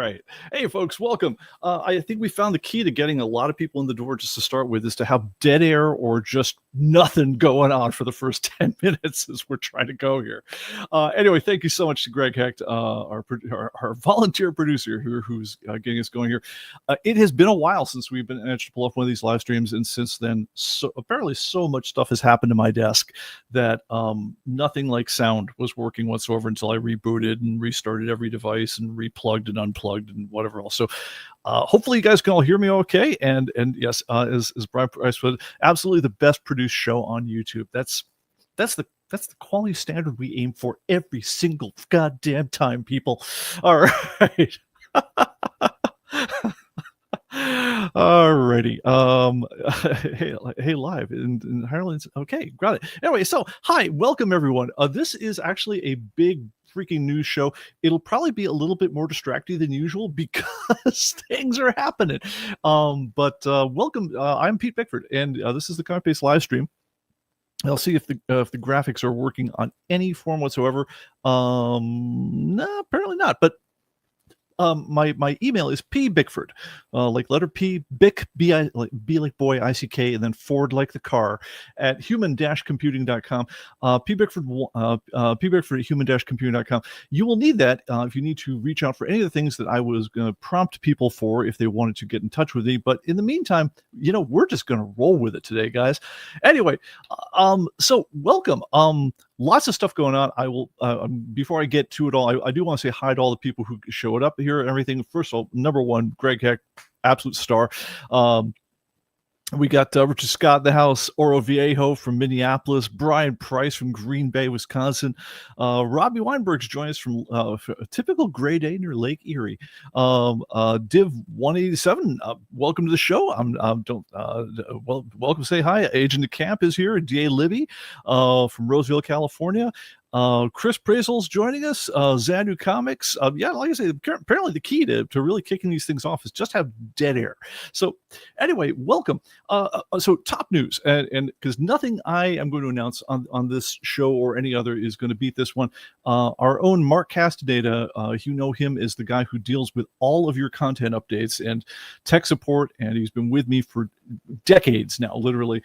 right. Hey, folks, welcome. I think we found the key to getting a lot of people in the door just to start with is to have dead air or just nothing going on for the first 10 minutes as we're trying to go here. Anyway, thank you so much to Greg Hecht, our volunteer producer who's getting us going here. It has been a while since we've been managed to pull off one of these live streams, and since then, apparently so much stuff has happened to my desk that nothing like sound was working whatsoever until I rebooted and restarted every device and replugged and unplugged and whatever else. So hopefully you guys can all hear me okay. And yes, as Brian Price said, absolutely the best produced show on YouTube. That's the quality standard we aim for every single goddamn time, people. All right. Alrighty. Hey, live in Ireland. Okay, got it. Anyway, so hi, welcome everyone. This is actually a big freaking news show. It'll probably be a little bit more distracting than usual because things are happening. But welcome. I'm Pete Bickford, and this is the ComicBase live stream. I'll see if the graphics are working on any form whatsoever. No, apparently not. But my email is pbickford, like letter P, Bick, B like boy, ICK, and then Ford like the car, at human-computing.com. pbickford at human-computing.com. You will need that if you need to reach out for any of the things that I was going to prompt people for if they wanted to get in touch with me. But in the meantime, we're just going to roll with it today, guys. Anyway, so welcome. Lots of stuff going on. I will, before I get to it all, I do want to say hi to all the people who showed up here and everything. First of all, number one, Greg Heck, absolute star. We got Richard Scott in the house, Oro Viejo from Minneapolis, Brian Price from Green Bay, Wisconsin, Robbie Weinberg's joining us from a typical gray day near Lake Erie. Div 187, welcome to the show. Welcome. Say hi. Agent of Camp is here. Da Libby from Roseville, California. Chris Prazel's joining us. Xandu Comics. Yeah, like I say, apparently the key to really kicking these things off is just have dead air. So anyway, welcome. So top news, and because nothing I am going to announce on this show or any other is going to beat this one. Our own Mark Castadata, you know him as the guy who deals with all of your content updates and tech support, and he's been with me for decades now, literally.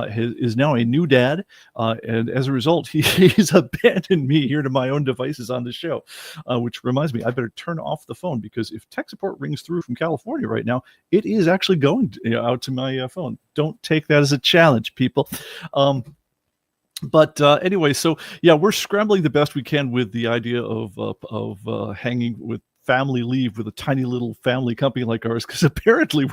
Is now a new dad, and as a result, he's abandoned me here to my own devices on the show, which reminds me, I better turn off the phone, because if tech support rings through from California right now, it is actually going out to my phone. Don't take that as a challenge, people. But anyway, so yeah, we're scrambling the best we can with the idea of hanging with family leave with a tiny little family company like ours, because apparently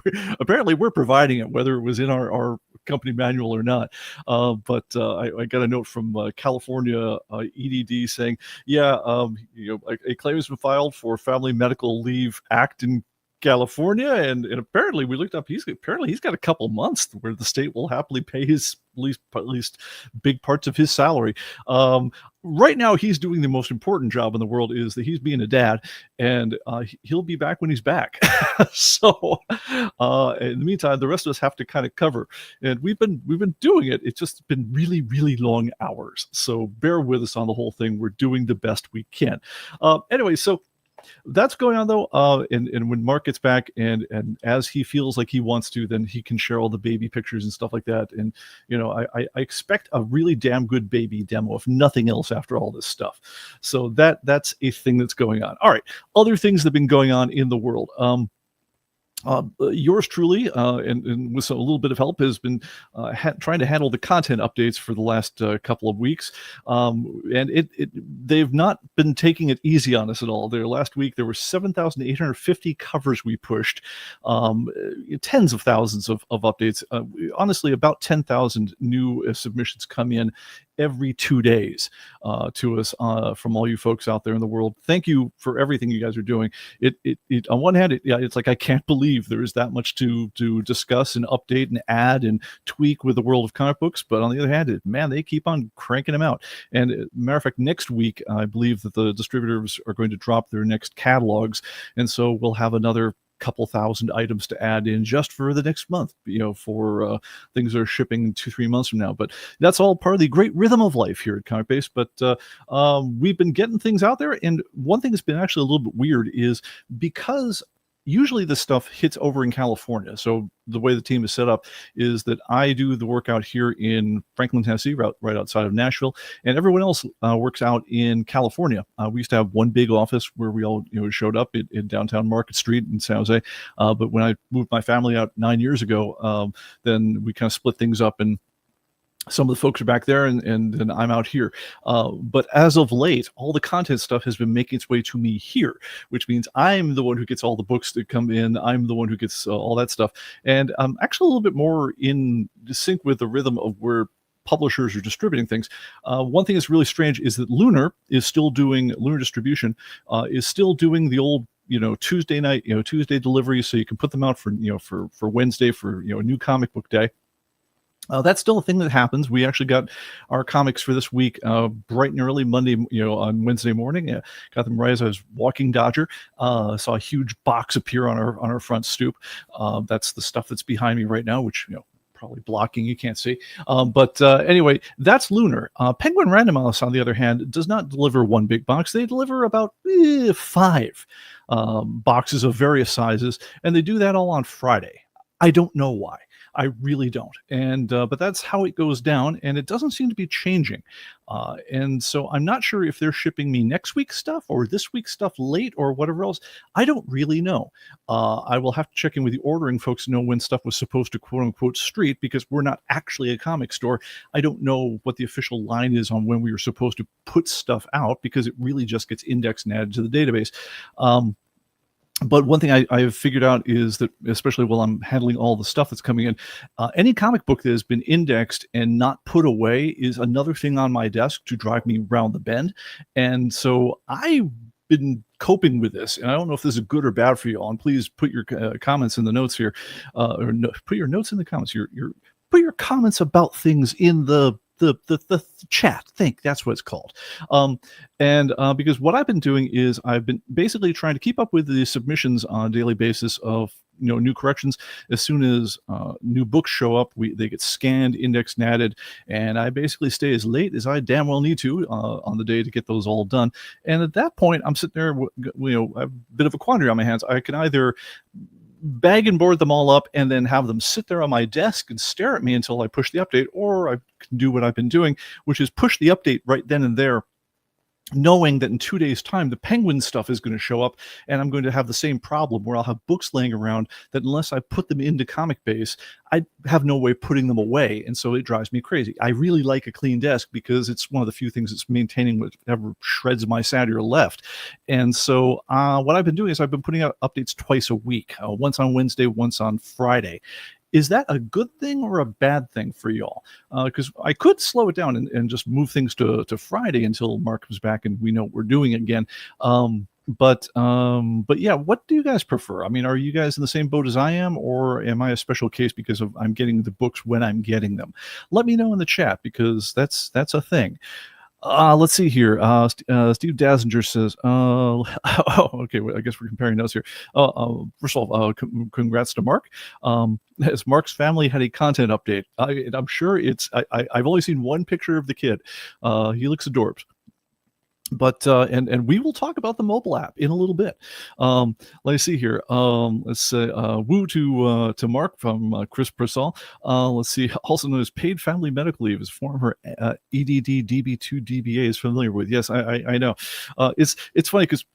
we're providing it, whether it was in our company manual or not. But I got a note from California EDD saying, yeah, a claim has been filed for Family Medical Leave Act in California, and apparently we looked up, he's got a couple months where the state will happily pay his at least big parts of his salary. Right now he's doing the most important job in the world, is that he's being a dad, and he'll be back when he's back. So in the meantime, the rest of us have to kind of cover, and we've been doing it. It's just been really, really long hours, so bear with us on the whole thing. We're doing the best we can. Anyway, so that's going on though, and when Mark gets back and as he feels like he wants to, then he can share all the baby pictures and stuff like that. And I expect a really damn good baby demo, if nothing else, after all this stuff. So that's a thing that's going on. All right, other things that have been going on in the world. Yours truly, and with a little bit of help, has been trying to handle the content updates for the last couple of weeks, and they've not been taking it easy on us at all. Last week there were 7,850 covers we pushed, tens of thousands of updates. Honestly, about 10,000 new submissions come in every 2 days to us from all you folks out there in the world. Thank you for everything you guys are doing. It on one hand, it's like I can't believe there is that much to discuss and update and add and tweak with the world of comic books. But on the other hand, man, they keep on cranking them out. And matter of fact, next week I believe that the distributors are going to drop their next catalogs, and so we'll have another couple thousand items to add in just for the next month, for things that are shipping 2-3 months from now. But that's all part of the great rhythm of life here at ComicBase. But we've been getting things out there, and one thing that's been actually a little bit weird is because usually this stuff hits over in California. So the way the team is set up is that I do the work out here in Franklin, Tennessee, right outside of Nashville, and everyone else works out in California. We used to have one big office where we all showed up in downtown Market Street in San Jose. But when I moved my family out 9 years ago, then we kind of split things up, and some of the folks are back there, and then I'm out here. But as of late, all the content stuff has been making its way to me here, which means I'm the one who gets all the books that come in. I'm the one who gets all that stuff. And I'm actually a little bit more in sync with the rhythm of where publishers are distributing things. One thing that's really strange is that Lunar Distribution is still doing the old Tuesday night, Tuesday deliveries, so you can put them out for Wednesday for a new comic book day. That's still a thing that happens. We actually got our comics for this week bright and early Monday, on Wednesday morning. Got them right as I was walking Dodger. Saw a huge box appear on our front stoop. That's the stuff that's behind me right now, which probably blocking, you can't see. But anyway, that's Lunar. Penguin Random House, on the other hand, does not deliver one big box. They deliver about 5 boxes of various sizes, and they do that all on Friday. I don't know why. I really don't. And but that's how it goes down, and it doesn't seem to be changing. And so I'm not sure if they're shipping me next week's stuff or this week's stuff late or whatever else. I don't really know. I will have to check in with the ordering folks to know when stuff was supposed to quote unquote street, because we're not actually a comic store. I don't know what the official line is on when we were supposed to put stuff out, because it really just gets indexed and added to the database. But one thing I've figured out is that, especially while I'm handling all the stuff that's coming in, any comic book that has been indexed and not put away is another thing on my desk to drive me around the bend. And so I've been coping with this, and I don't know if this is good or bad for you all. And please put your comments in the notes here, put your notes in the comments. Put your comments about things in the chat. That's what it's called. Because what I've been doing is I've been basically trying to keep up with the submissions on a daily basis of new corrections. As soon as new books show up, they get scanned, indexed, and added, and I basically stay as late as I damn well need to on the day to get those all done. And at that point, I'm sitting there, I have a bit of a quandary on my hands. I can either bag and board them all up and then have them sit there on my desk and stare at me until I push the update, or I can do what I've been doing, which is push the update right then and there, knowing that in 2 days' time, the Penguin stuff is going to show up, and I'm going to have the same problem where I'll have books laying around that unless I put them into ComicBase, I have no way of putting them away, and so it drives me crazy. I really like a clean desk because it's one of the few things that's maintaining whatever shreds of my sanity are left. And so what I've been doing is I've been putting out updates twice a week, once on Wednesday, once on Friday. Is that a good thing or a bad thing for y'all? Because I could slow it down and just move things to Friday until Mark comes back and we know what we're doing again. But yeah, what do you guys prefer? I mean, are you guys in the same boat as I am, or am I a special case because I'm getting the books when I'm getting them? Let me know in the chat, because that's a thing. Let's see here. Steve Dazinger says, oh, okay, well, I guess we're comparing notes here. First of all, congrats to Mark. As Mark's family had a content update. I'm sure I've only seen one picture of the kid. He looks adorbs. But and we will talk about the mobile app in a little bit. Let's see here. Let's say woo to Mark from Chris Prasall. Let's see. Also known as paid family medical leave, is former EDD DB2 DBA is familiar with. Yes, I know. It's funny because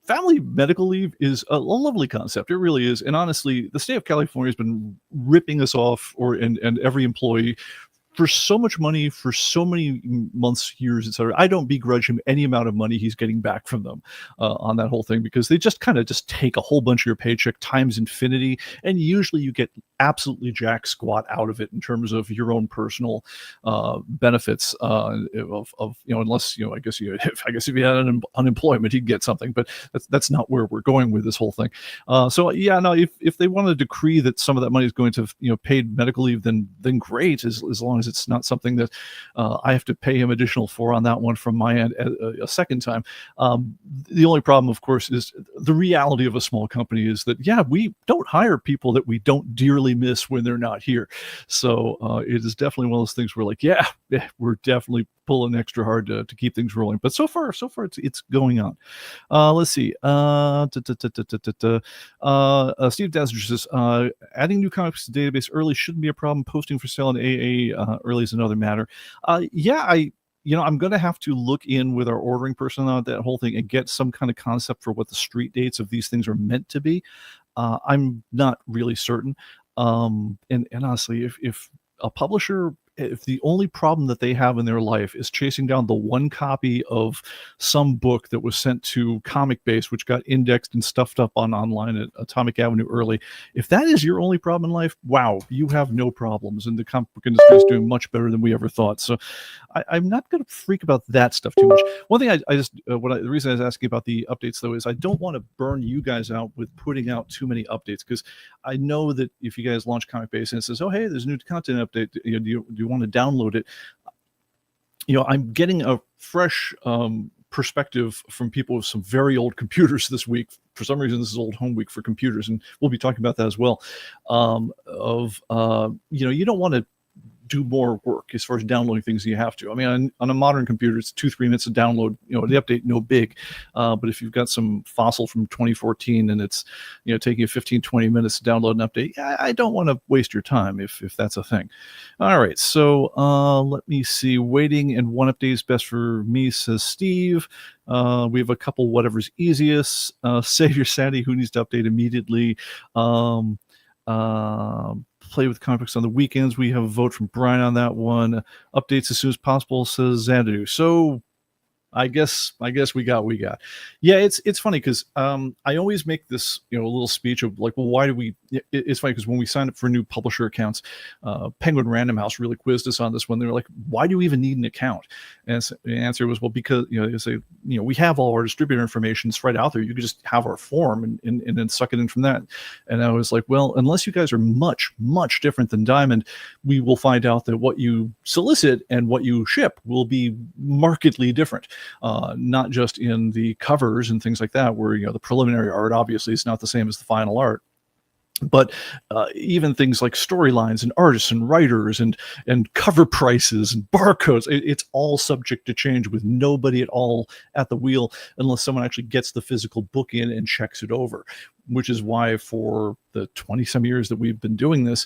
family medical leave is a lovely concept. It really is. And honestly, the state of California has been ripping us off, and every employee, for so much money, for so many months, years, etc. I don't begrudge him any amount of money he's getting back from them on that whole thing, because they just kind of just take a whole bunch of your paycheck times infinity, and usually you get absolutely jack squat out of it in terms of your own personal benefits of unless I guess if you had unemployment, he'd get something, but that's not where we're going with this whole thing. So yeah, no, if they want to decree that some of that money is going to paid medical leave, then great, as long as as it's not something that I have to pay him additional for on that one from my end a second time. The only problem, of course, is the reality of a small company is that, yeah, we don't hire people that we don't dearly miss when they're not here. So it is definitely one of those things where, like, yeah, we're definitely pulling extra hard to keep things rolling. But so far it's going on. Let's see. Steve Dazzler says, adding new comics to the database early shouldn't be a problem. Posting for sale in AA early is another matter. Yeah, I'm going to have to look in with our ordering person on that whole thing and get some kind of concept for what the street dates of these things are meant to be. I'm not really certain. And honestly, if a publisher, if the only problem that they have in their life is chasing down the one copy of some book that was sent to ComicBase, which got indexed and stuffed up online at Atomic Avenue early, if that is your only problem in life, wow, you have no problems. And the comic book industry is doing much better than we ever thought. So I'm not going to freak about that stuff too much. One thing the reason I was asking about the updates, though, is I don't want to burn you guys out with putting out too many updates, because I know that if you guys launch ComicBase and it says, oh, hey, there's a new content update, do you want to download it? I'm getting a fresh perspective from people with some very old computers this week. For some reason, this is Old Home Week for computers, and we'll be talking about that as well. You don't want to do more work as far as downloading things than you have to. I mean, on a modern computer, it's 2-3 minutes to download, the update, no big. But if you've got some fossil from 2014 and it's, taking you 15-20 minutes to download an update, I don't want to waste your time if that's a thing. All right, so let me see. Waiting and one update is best for me, says Steve. We have a couple whatever's easiest. Save your sanity, who needs to update immediately? Play with comic books on the weekends. We have a vote from Brian on that one. Updates as soon as possible, says Xanadu. So I guess we got. Yeah, it's funny because I always make this a little speech of like, well, why do we? It's funny because when we signed up for new publisher accounts, Penguin Random House really quizzed us on this one. They were like, why do we even need an account? And the answer was, well, because they say we have all our distributor information. It's right out there. You could just have our form and then suck it in from that. And I was like, well, unless you guys are much different than Diamond, we will find out that what you solicit and what you ship will be markedly different. Not just in the covers and things like that, where the preliminary art obviously is not the same as the final art, but even things like storylines and artists and writers and cover prices and barcodes, it's all subject to change with nobody at all at the wheel unless someone actually gets the physical book in and checks it over. Which is why for the 20-some years that we've been doing this,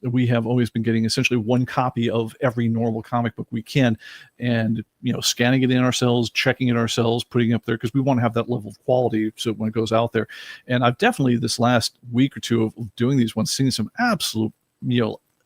we have always been getting essentially one copy of every normal comic book we can, and scanning it in ourselves, checking it ourselves, putting it up there, because we want to have that level of quality so when it goes out there. And I've definitely this last week or two of doing these ones seen some absolute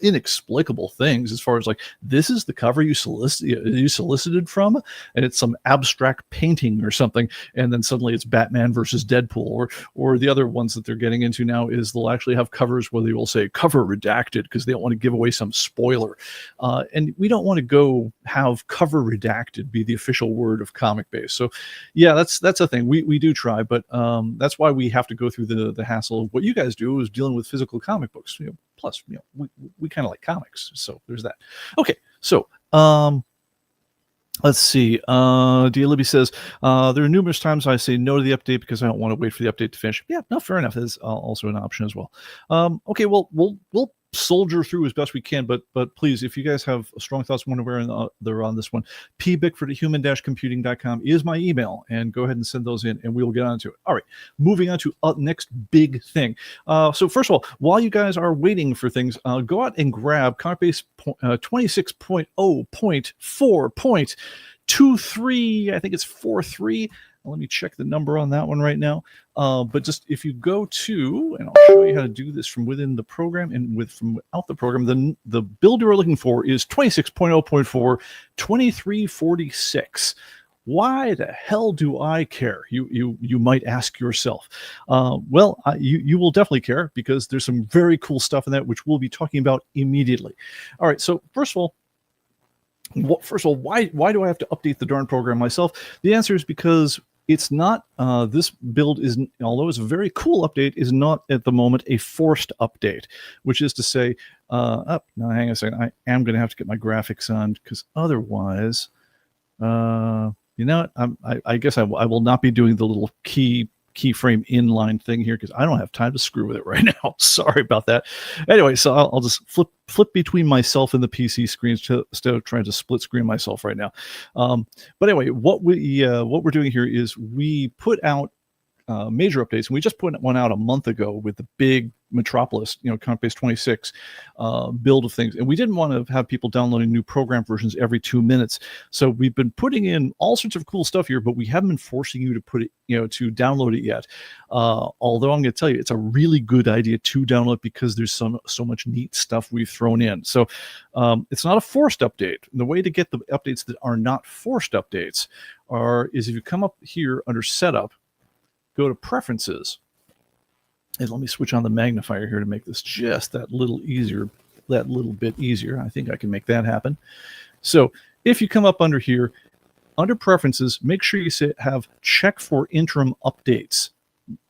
inexplicable things as far as like, this is the cover you solicited from, and it's some abstract painting or something, and then suddenly it's Batman versus Deadpool, or the other ones that they're getting into now is they'll actually have covers where they will say cover redacted because they don't want to give away some spoiler, and we don't want to go have cover redacted be the official word of ComicBase. So yeah, that's a thing we do try, but that's why we have to go through the hassle of what you guys do is dealing with physical comic books. Plus, we kind of like comics, so there's that. Okay, so let's see. Dia Libby says there are numerous times I say no to the update because I don't want to wait for the update to finish. Yeah, no, fair enough. That's also an option as well. Okay, well, we'll soldier through as best we can, but please, if you guys have strong thoughts one way or another on this one, pbickford@human-computing.com is my email, and go ahead and send those in and we will get on to it. All right, moving on to next big thing. So first of all, while you guys are waiting for things, go out and grab ComicBase 26.0.4.23. I think it's 4.3. Let me check the number on that one right now. But just if you go to, and I'll show you how to do this from within the program and from out the program, then the build you're looking for is 26.0.4 2346. Why the hell do I care? You might ask yourself. Well, you will definitely care because there's some very cool stuff in that which we'll be talking about immediately. All right, so first of all, why do I have to update the darn program myself? The answer is because it's not, this build is, although it's a very cool update, is not at the moment a forced update, which is to say, Up. Now, hang on a second. I am going to have to get my graphics on because otherwise, you know what? I guess I will not be doing the little keyframe inline thing here because I don't have time to screw with it right now. Sorry about that. Anyway, so I'll just flip between myself and the PC screens instead of trying to split screen myself right now. But anyway, what we're doing here is we put out major updates, and we just put one out a month ago with the big Metropolis, ComicBase 26 build of things, and we didn't want to have people downloading new program versions every 2 minutes. So we've been putting in all sorts of cool stuff here, but we haven't been forcing you to put it, to download it yet. Although I'm going to tell you, it's a really good idea to download because there's so much neat stuff we've thrown in. So it's not a forced update. The way to get the updates that are not forced updates is if you come up here under Setup, go to Preferences, and let me switch on the magnifier here to make this just that little bit easier. I think I can make that happen. So if you come up under here, under Preferences, make sure you have Check for Interim Updates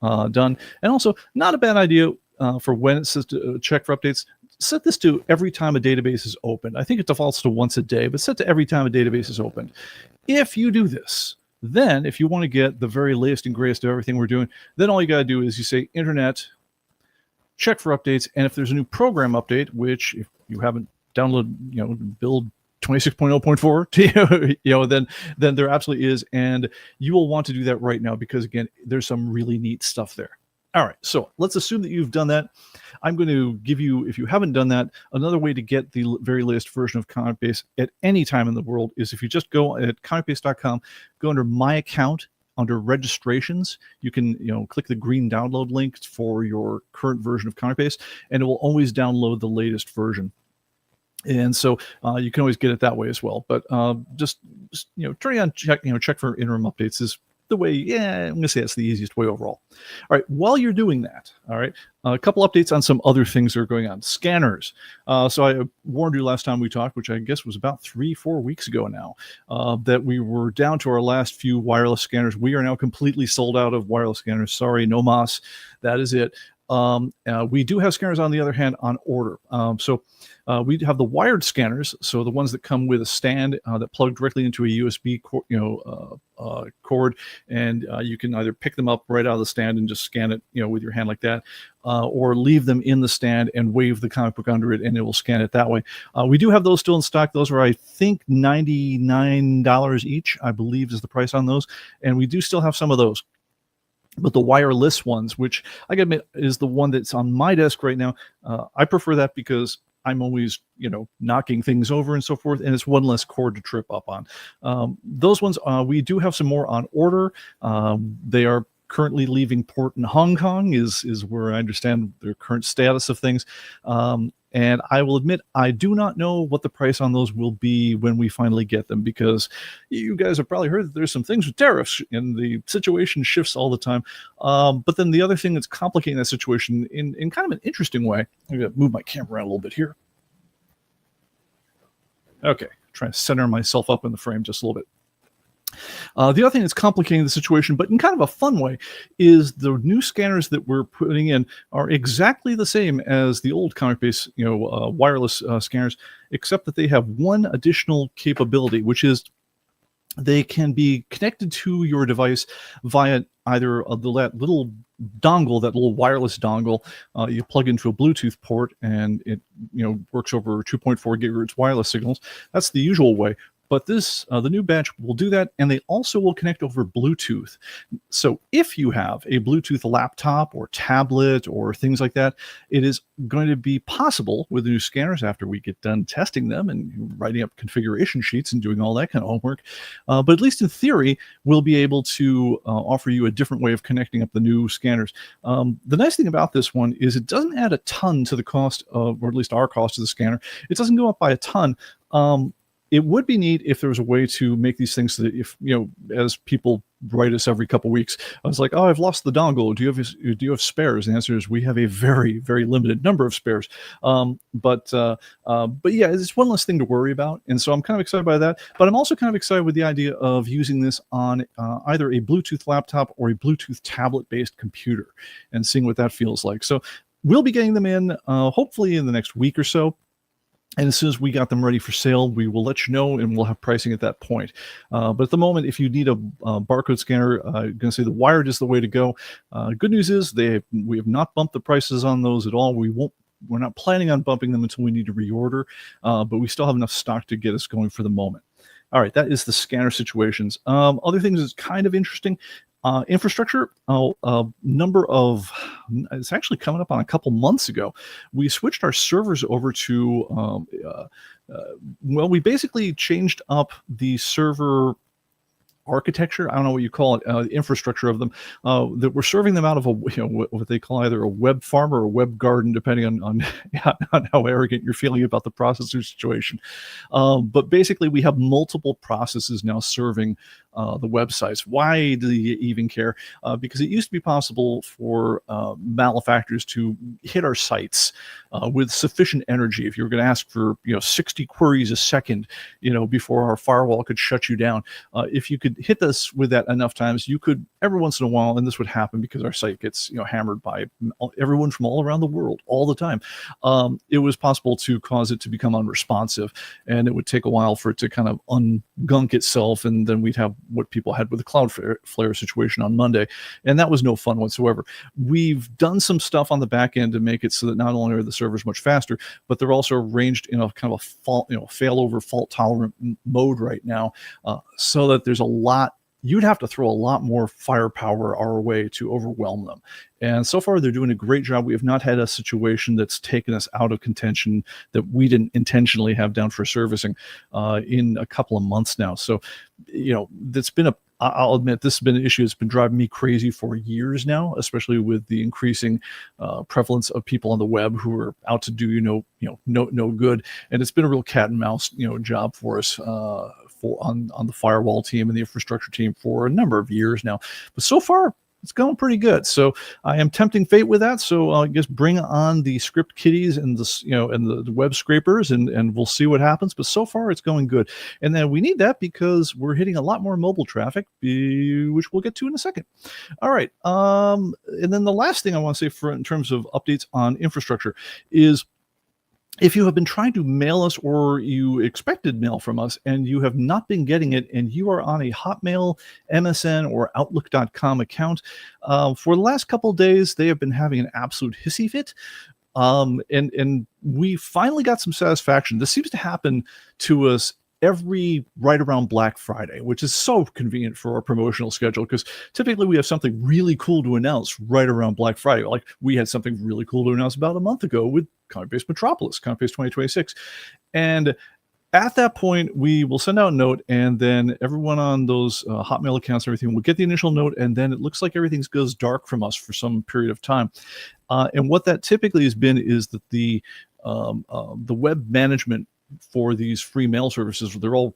done. And also, not a bad idea for when it says to check for updates, set this to every time a database is opened. I think it defaults to once a day, but set to every time a database is opened. If you do this, then if you want to get the very latest and greatest of everything we're doing, then all you got to do is you say Internet, check for updates, and if there's a new program update, which if you haven't downloaded, build 26.0.4, then there absolutely is, and you will want to do that right now because, again, there's some really neat stuff there. All right, so let's assume that you've done that. I'm going to give you, if you haven't done that, another way to get the very latest version of ComicBase at any time in the world is if you just go at comicbase.com, go under My Account, under Registrations, you can click the green download link for your current version of ComicBase, and it will always download the latest version. And so you can always get it that way as well. But just turning on check for interim updates is the way, I'm going to say that's the easiest way overall. All right, while you're doing that, all right, a couple updates on some other things that are going on. Scanners. So I warned you last time we talked, which I guess was about 3-4 weeks ago now, that we were down to our last few wireless scanners. We are now completely sold out of wireless scanners. Sorry, no mas. That is it. We do have scanners, on the other hand, on order. So we have the wired scanners, so the ones that come with a stand that plug directly into a USB cord, and you can either pick them up right out of the stand and just scan it, with your hand like that, or leave them in the stand and wave the comic book under it, and it will scan it that way. We do have those still in stock. Those are, I think, $99 each, I believe, is the price on those, and we do still have some of those. But the wireless ones, which I gotta admit is the one that's on my desk right now, I prefer that because I'm always, knocking things over and so forth, and it's one less cord to trip up on. Those ones, we do have some more on order. They are currently leaving port in Hong Kong, is where I understand their current status of things. And I will admit, I do not know what the price on those will be when we finally get them, because you guys have probably heard that there's some things with tariffs and the situation shifts all the time. But then the other thing that's complicating that situation in kind of an interesting way, I'm going to move my camera around a little bit here. Okay, trying to center myself up in the frame just a little bit. The other thing that's complicating the situation, but in kind of a fun way, is the new scanners that we're putting in are exactly the same as the old ComicBase, wireless scanners, except that they have one additional capability, which is they can be connected to your device via either that little dongle, that little wireless dongle. You plug into a Bluetooth port, and it works over 2.4 gigahertz wireless signals. That's the usual way. But this, the new batch will do that, and they also will connect over Bluetooth. So if you have a Bluetooth laptop or tablet or things like that, it is going to be possible with the new scanners, after we get done testing them and writing up configuration sheets and doing all that kind of homework. But at least in theory, we'll be able to offer you a different way of connecting up the new scanners. The nice thing about this one is it doesn't add a ton to the cost of, or at least our cost of the scanner. It doesn't go up by a ton. It would be neat if there was a way to make these things so that if, as people write us every couple of weeks, I was like, oh, I've lost the dongle. Do you have spares? And the answer is we have a very, very limited number of spares. But yeah, it's one less thing to worry about. And so I'm kind of excited by that. But I'm also kind of excited with the idea of using this on either a Bluetooth laptop or a Bluetooth tablet-based computer and seeing what that feels like. So we'll be getting them in hopefully in the next week or so. And as soon as we got them ready for sale, we will let you know, and we'll have pricing at that point. But at the moment, if you need a barcode scanner, I'm going to say the wired is the way to go. Good news is we have not bumped the prices on those at all. We're not planning on bumping them until we need to reorder, but we still have enough stock to get us going for the moment. All right, that is the scanner situations. Other things is kind of interesting. Infrastructure, it's actually coming up on a couple months ago. We switched our servers over to, we basically changed up the server architecture. I don't know what you call it, the infrastructure of them, that we're serving them out of what they call either a web farm or a web garden, depending on how arrogant you're feeling about the processor situation. But basically, we have multiple processes now serving the websites. Why do you even care? Because it used to be possible for malefactors to hit our sites with sufficient energy. If you were going to ask for 60 queries a second, before our firewall could shut you down, if you could hit this with that enough times, you could every once in a while, and this would happen because our site gets hammered by everyone from all around the world all the time. It was possible to cause it to become unresponsive, and it would take a while for it to kind of ungunk itself, and then we'd have what people had with the Cloudflare situation on Monday, and that was no fun whatsoever. We've done some stuff on the back end to make it so that not only are the servers much faster, but they're also arranged in a kind of a fault, failover, fault tolerant mode right now, so that there's a lot. You'd have to throw a lot more firepower our way to overwhelm them. And so far, they're doing a great job. We have not had a situation that's taken us out of contention that we didn't intentionally have down for servicing in a couple of months now. So, that's been I'll admit this has been an issue that's been driving me crazy for years now, especially with the increasing prevalence of people on the web who are out to do no good. And it's been a real cat and mouse job for us on the firewall team and the infrastructure team for a number of years now. But so far, it's going pretty good. So I am tempting fate with that. So I guess bring on the script kiddies and the web scrapers, and we'll see what happens. But so far it's going good. And then we need that because we're hitting a lot more mobile traffic, which we'll get to in a second. All right. And then the last thing I want to say in terms of updates on infrastructure is, if you have been trying to mail us or you expected mail from us and you have not been getting it, and you are on a Hotmail, MSN, or Outlook.com account, for the last couple of days, they have been having an absolute hissy fit. And we finally got some satisfaction. This seems to happen to us right around Black Friday, which is so convenient for our promotional schedule, because typically we have something really cool to announce right around Black Friday. Like we had something really cool to announce about a month ago with ComicBase Metropolis, ComicBase 2026. And at that point, we will send out a note, and then everyone on those Hotmail accounts and everything will get the initial note, and then it looks like everything goes dark from us for some period of time. And what that typically has been is that the web management for these free mail services, they're all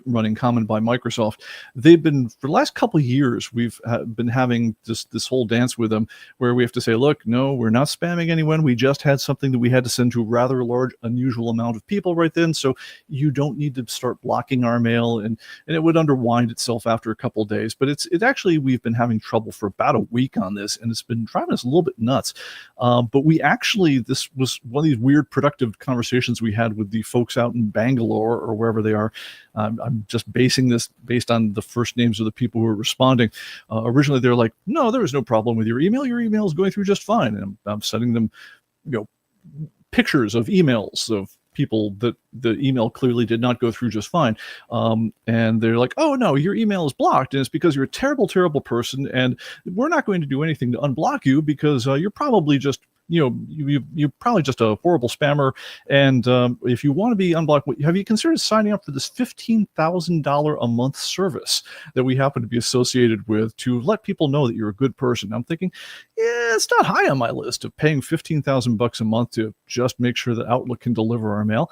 running common by Microsoft. They've been, for the last couple of years, we've been having this whole dance with them where we have to say, look, no, we're not spamming anyone. We just had something that we had to send to a rather large, unusual amount of people right then. So you don't need to start blocking our mail, and it would underwind itself after a couple of days. But it actually, we've been having trouble for about a week on this, and it's been driving us a little bit nuts. But this was one of these weird productive conversations we had with the folks out in Bangalore or wherever they are. I'm just basing this based on the first names of the people who are responding. Originally, they're like, no, there is no problem with your email. Your email is going through just fine. And I'm sending them, pictures of emails of people that the email clearly did not go through just fine. And they're like, oh, no, your email is blocked. And it's because you're a terrible, terrible person. And we're not going to do anything to unblock you because you're probably just you're probably just a horrible spammer. And if you want to be unblocked, have you considered signing up for this $15,000 a month service that we happen to be associated with to let people know that you're a good person? I'm thinking, yeah, it's not high on my list of paying $15,000 a month to just make sure that Outlook can deliver our mail.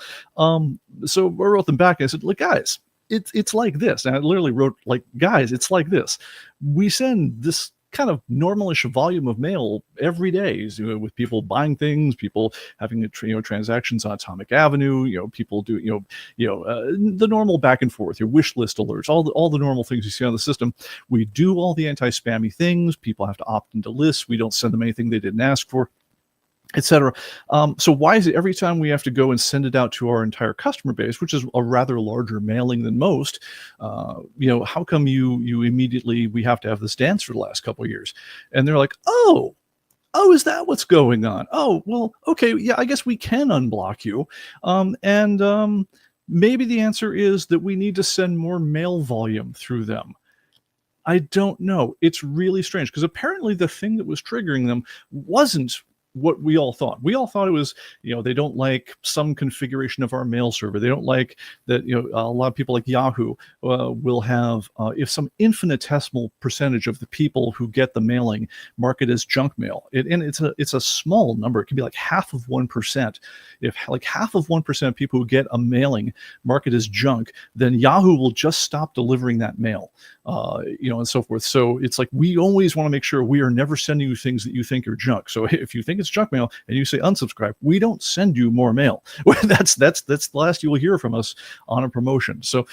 So I wrote them back and I said, look, guys, it's like this. And I literally wrote, like, guys, it's like this. We send this kind of normalish volume of mail every day, with people buying things, people having transactions on Atomic Avenue, people do the normal back and forth, your wish list alerts, all the normal things you see on the system. We do all the anti-spammy things. People have to opt into lists. We don't send them anything they didn't ask for. etc. So why is it every time we have to go and send it out to our entire customer base, which is a rather larger mailing than most, how come you immediately, we have to have this dance for the last couple of years? And they're like, oh, is that what's going on? Oh, well, okay, yeah, I guess we can unblock you. And maybe the answer is that we need to send more mail volume through them. I don't know. It's really strange because apparently the thing that was triggering them wasn't what we all thought. We all thought it was, they don't like some configuration of our mail server. They don't like that, a lot of people like Yahoo will have, if some infinitesimal percentage of the people who get the mailing mark it as junk mail. And it's a small number. It can be like half of 1%. If like half of 1% of people who get a mailing mark it as junk, then Yahoo will just stop delivering that mail, and so forth. So it's like, we always want to make sure we are never sending you things that you think are junk. So if you think it's junk mail and you say unsubscribe, we don't send you more mail. that's the last you will hear from us on a promotion. So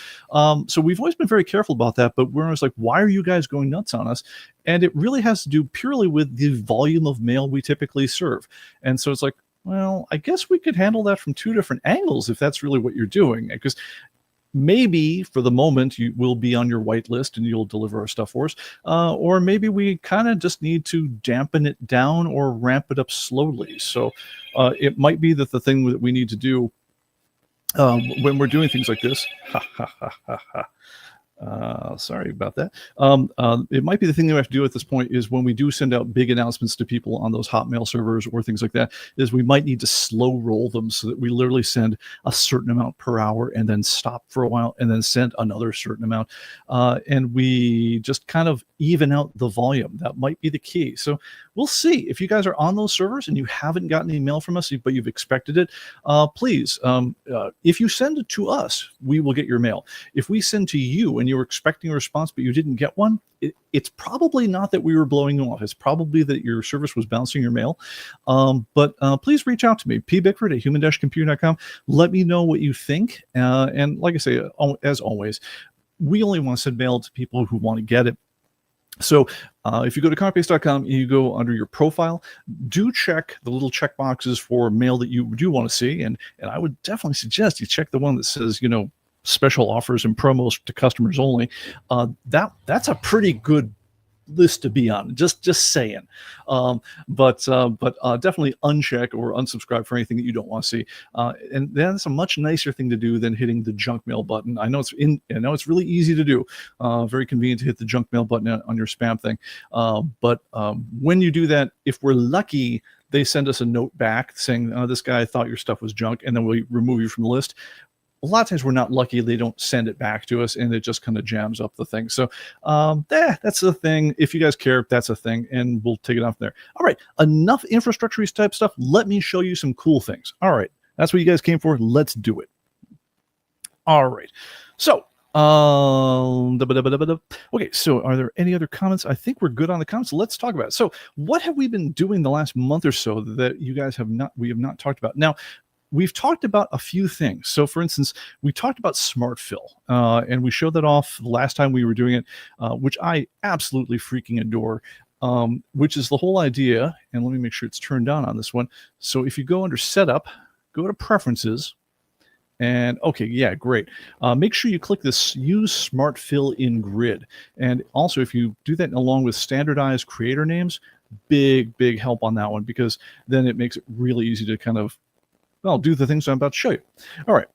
we've always been very careful about that, but we're always like, why are you guys going nuts on us? And it really has to do purely with the volume of mail we typically serve. And so it's like, well, I guess we could handle that from two different angles if that's really what you're doing. Because maybe for the moment you will be on your whitelist and you'll deliver our stuff for us, or maybe we kind of just need to dampen it down or ramp it up slowly. So it might be that the thing that we need to do when we're doing things like this, sorry about that. It might be the thing that we have to do at this point is when we do send out big announcements to people on those Hotmail servers or things like that, is we might need to slow roll them so that we literally send a certain amount per hour and then stop for a while and then send another certain amount. And we just kind of even out the volume. That might be the key. So we'll see. If you guys are on those servers and you haven't gotten any mail from us, but you've expected it, please, if you send it to us, we will get your mail. If we send to you and you were expecting a response but you didn't get one, it's probably not that we were blowing you off. It's probably that your service was bouncing your mail. But please reach out to me, pbickford@human-computer.com. Let me know what you think. And like I say, as always, we only want to send mail to people who want to get it. So if you go to ComicBase.com, you go under your profile, do check the little check boxes for mail that you do want to see. And I would definitely suggest you check the one that says, special offers and promos to customers only. That's a pretty good list to be on, just saying. But definitely uncheck or unsubscribe for anything that you don't want to see. And that's a much nicer thing to do than hitting the junk mail button. I know it's really easy to do, very convenient to hit the junk mail button on your spam thing. But when you do that, if we're lucky, they send us a note back saying, this guy thought your stuff was junk, and then we remove you from the list. A lot of times we're not lucky. They don't send it back to us, and it just kind of jams up the thing. So that's the thing. If you guys care, that's a thing, and we'll take it off there. All right, enough infrastructure type stuff. Let me show you some cool things. All right, that's what you guys came for. Let's do it. All right. So, okay, so are there any other comments? I think we're good on the comments. Let's talk about it. So what have we been doing the last month or so that you guys we have not talked about? Now, we've talked about a few things. So for instance, we talked about Smart Fill, and we showed that off the last time we were doing it, which I absolutely freaking adore, which is the whole idea. And let me make sure it's turned on this one. So if you go under Setup, go to Preferences, and okay, yeah, great. Make sure you click this Use Smart Fill in Grid. And also, if you do that along with standardized creator names, big help on that one, because then it makes it really easy to kind of, well, do the things I'm about to show you. All right.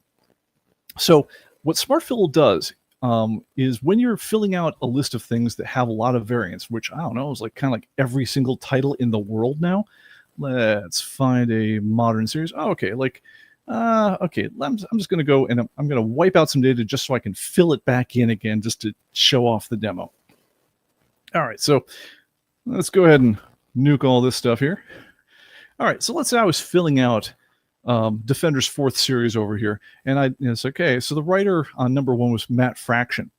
So what Smart Fill does is when you're filling out a list of things that have a lot of variants, which I don't know, is like kind of like every single title in the world now. Let's find a modern series. Oh, okay. Okay. I'm just going to go and I'm going to wipe out some data just so I can fill it back in again, just to show off the demo. All right. So let's go ahead and nuke all this stuff here. All right. So let's say I was filling out Defender's 4th series over here, and it's okay. So the writer on number 1 was Matt Fraction.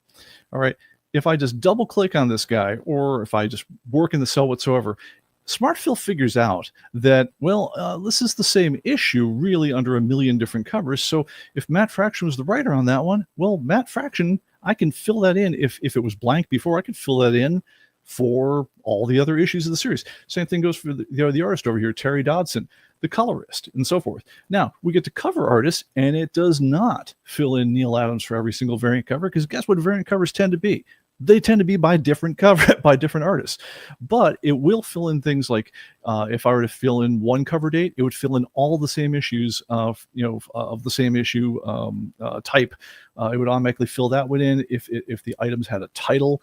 All right. If I just double click on this guy, or if I just work in the cell whatsoever, Smart Fill figures out that, well, this is the same issue really under a million different covers. So if Matt Fraction was the writer on that one, well, Matt Fraction, I can fill that in. If it was blank before, I could fill that in for all the other issues of the series. Same thing goes for the artist over here, Terry Dodson. the colorist, and so forth. Now we get to cover artists, and it does not fill in Neil Adams for every single variant cover, because guess what variant covers tend to be? They tend to be by different cover by different artists, but it will fill in things like if I were to fill in one cover date, it would fill in all the same issues of the same issue type. It would automatically fill that one in if the items had a title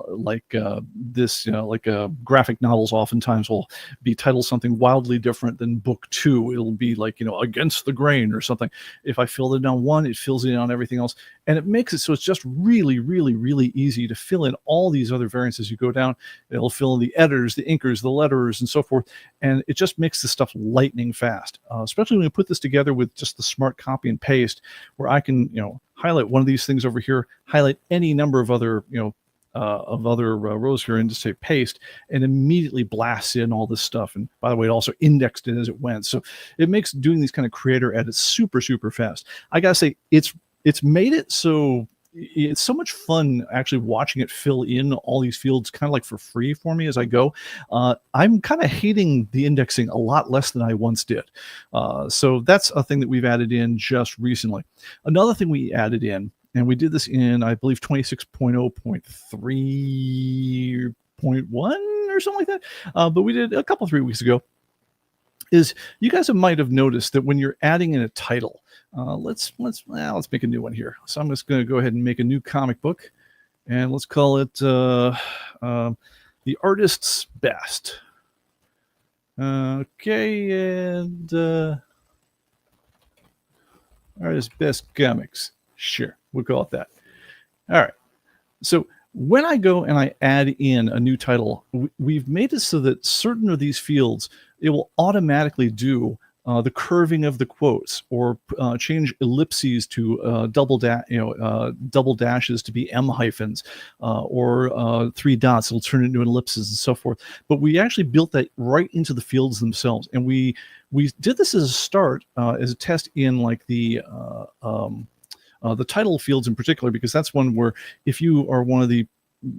like this. Like graphic novels oftentimes will be titled something wildly different than book 2. It'll be like Against the Grain or something. If I fill it in on one, it fills it in on everything else, and it makes it so it's just really, really, really easy to fill in all these other variants as you go down. It'll fill in the editors, the inkers, the letterers, and so forth, and it just makes the stuff lightning fast. Especially when you put this together with just the smart copy and paste, where I can highlight one of these things over here, highlight any number of other rows here, and just say paste, and immediately blasts in all this stuff. And by the way, it also indexed it as it went, so it makes doing these kind of creator edits super, super fast. I gotta say, it's made it so it's so much fun actually watching it fill in all these fields kind of like for free for me as I go. I'm kind of hating the indexing a lot less than I once did. So that's a thing that we've added in just recently. Another thing we added in, and we did this in, I believe, 26.0.3.1 or something like that, but we did a couple 3 weeks ago, is you guys might have noticed that when you're adding in a title, let's make a new one here. So I'm just going to go ahead and make a new comic book, and let's call it The Artist's Best. Okay, and Artist's Best Comics. Sure, we'll call it that. All right. So when I go and I add in a new title, we've made it so that certain of these fields, it will automatically do the curving of the quotes, or change ellipses to double dashes to be M hyphens, or 3 dots. It'll turn it into ellipses and so forth. But we actually built that right into the fields themselves, and we did this as a start, as a test in like the title fields in particular, because that's one where if you are one of the,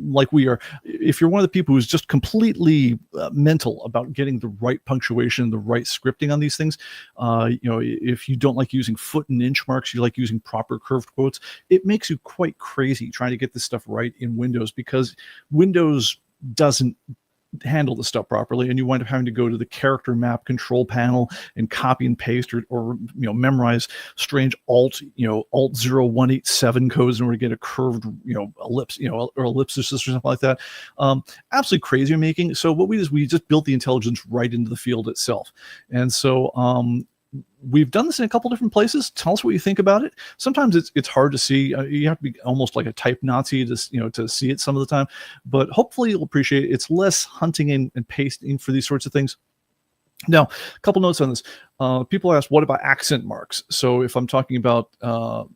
like we are, if you're one of the people who's just completely mental about getting the right punctuation, the right scripting on these things, if you don't like using foot and inch marks, you like using proper curved quotes, it makes you quite crazy trying to get this stuff right in Windows, because Windows doesn't handle the stuff properly, and you wind up having to go to the character map control panel and copy and paste, or memorize strange alt 0187 codes in order to get a curved ellipse, or ellipsis or something like that. Absolutely crazy making. So what we did is we just built the intelligence right into the field itself, and so we've done this in a couple different places. Tell us what you think about it. Sometimes it's hard to see. You have to be almost like a type Nazi to see it some of the time. But hopefully you'll appreciate it. It's less hunting and pasting for these sorts of things. Now, a couple notes on this. People ask, what about accent marks? So if I'm talking about El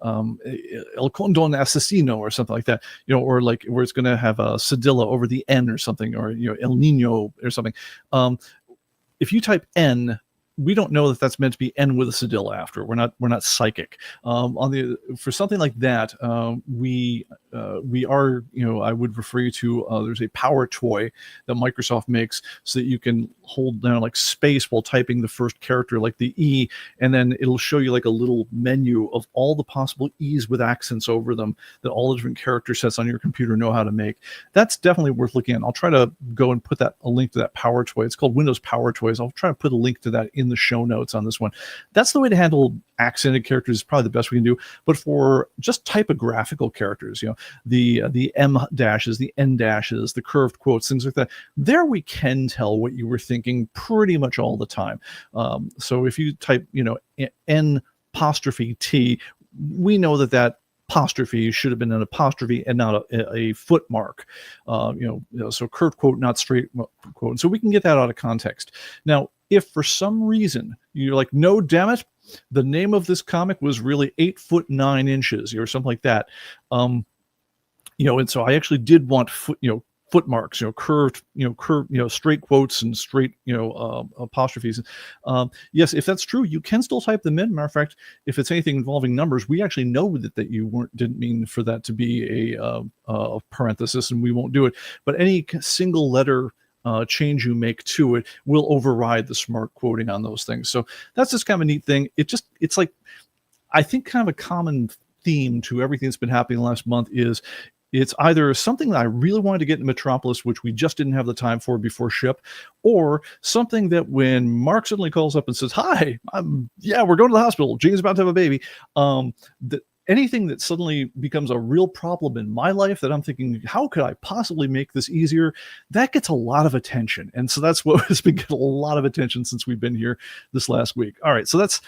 Condon Asesino or something like that, or like where it's going to have a cedilla over the N or something, or El Nino or something. If you type N, we don't know that that's meant to be N with a cedilla after. We're not psychic. For something like that, we are, I would refer you to, there's a power toy that Microsoft makes so that you can hold down like space while typing the first character, like the E, and then it'll show you like a little menu of all the possible E's with accents over them that all the different character sets on your computer know how to make. That's definitely worth looking at. I'll try to go and put a link to that power toy. It's called Windows Power Toys. I'll try to put a link to that in the show notes on this one. That's the way to handle accented characters, is probably the best we can do. But for just typographical characters, the M dashes, the N dashes, the curved quotes, things like that, there we can tell what you were thinking pretty much all the time. So if you type, N apostrophe T, we know that apostrophe should have been an apostrophe and not a foot mark. So curved quote, not straight quote. And so we can get that out of context. Now, if for some reason you're like, no, damn it, the name of this comic was really 8 foot 9 inches or something like that. And so I actually did want foot marks, curved, straight quotes and straight, apostrophes. Yes, if that's true, you can still type them in. Matter of fact, if it's anything involving numbers, we actually know that you didn't mean for that to be a parenthesis, and we won't do it. But any single letter change you make to it will override the smart quoting on those things. So that's just kind of a neat thing. It's like, I think kind of a common theme to everything that's been happening last month is it's either something that I really wanted to get in Metropolis, which we just didn't have the time for before ship, or something that when Mark suddenly calls up and says, "Hi, we're going to the hospital. Jane's about to have a baby," that anything that suddenly becomes a real problem in my life that I'm thinking, how could I possibly make this easier? That gets a lot of attention. And so that's what has been getting a lot of attention since we've been here this last week. All right. So that's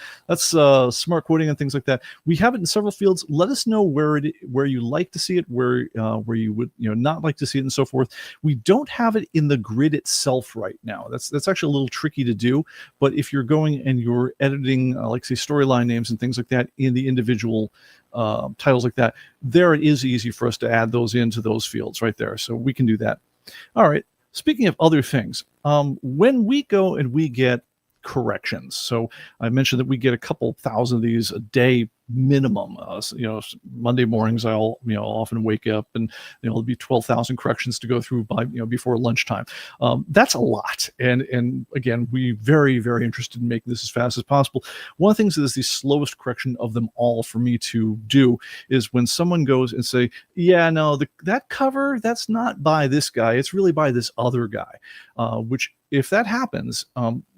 smart quoting and things like that. We have it in several fields. Let us know where you like to see it, where you would, not like to see it and so forth. We don't have it in the grid itself right now. That's actually a little tricky to do. But if you're going and you're editing, like say storyline names and things like that in the individual titles like that, there it is easy for us to add those into those fields right there. So we can do that. All right. Speaking of other things, when we go and we get corrections, so I mentioned that we get a couple thousand of these a day minimum. Monday mornings I'll often wake up and there'll be 12,000 corrections to go through by before lunchtime. That's a lot, and again, we very, very interested in making this as fast as possible. One of the things that is the slowest correction of them all for me to do is when someone goes and say, "Yeah, no, that cover, that's not by this guy, it's really by this other guy," which if that happens,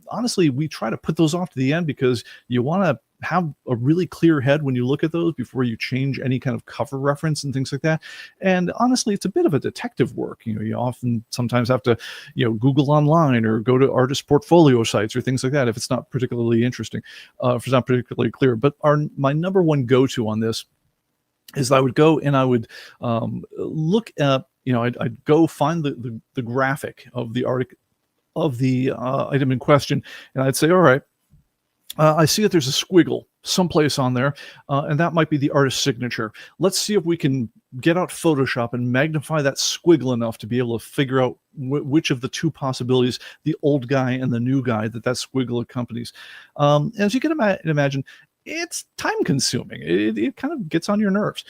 honestly, we try to put those off to the end because you want to have a really clear head when you look at those before you change any kind of cover reference and things like that. And honestly, it's a bit of a detective work. You often sometimes have to, Google online or go to artist portfolio sites or things like that if it's not particularly interesting, if it's not particularly clear. But my number one go-to on this is I would go and I would look at, I'd go find the graphic of the article of the item in question, and I'd say, all right, I see that there's a squiggle someplace on there, and that might be the artist's signature. Let's see if we can get out Photoshop and magnify that squiggle enough to be able to figure out which of the two possibilities, the old guy and the new guy, that squiggle accompanies. As you can imagine, it's time consuming. It kind of gets on your nerves.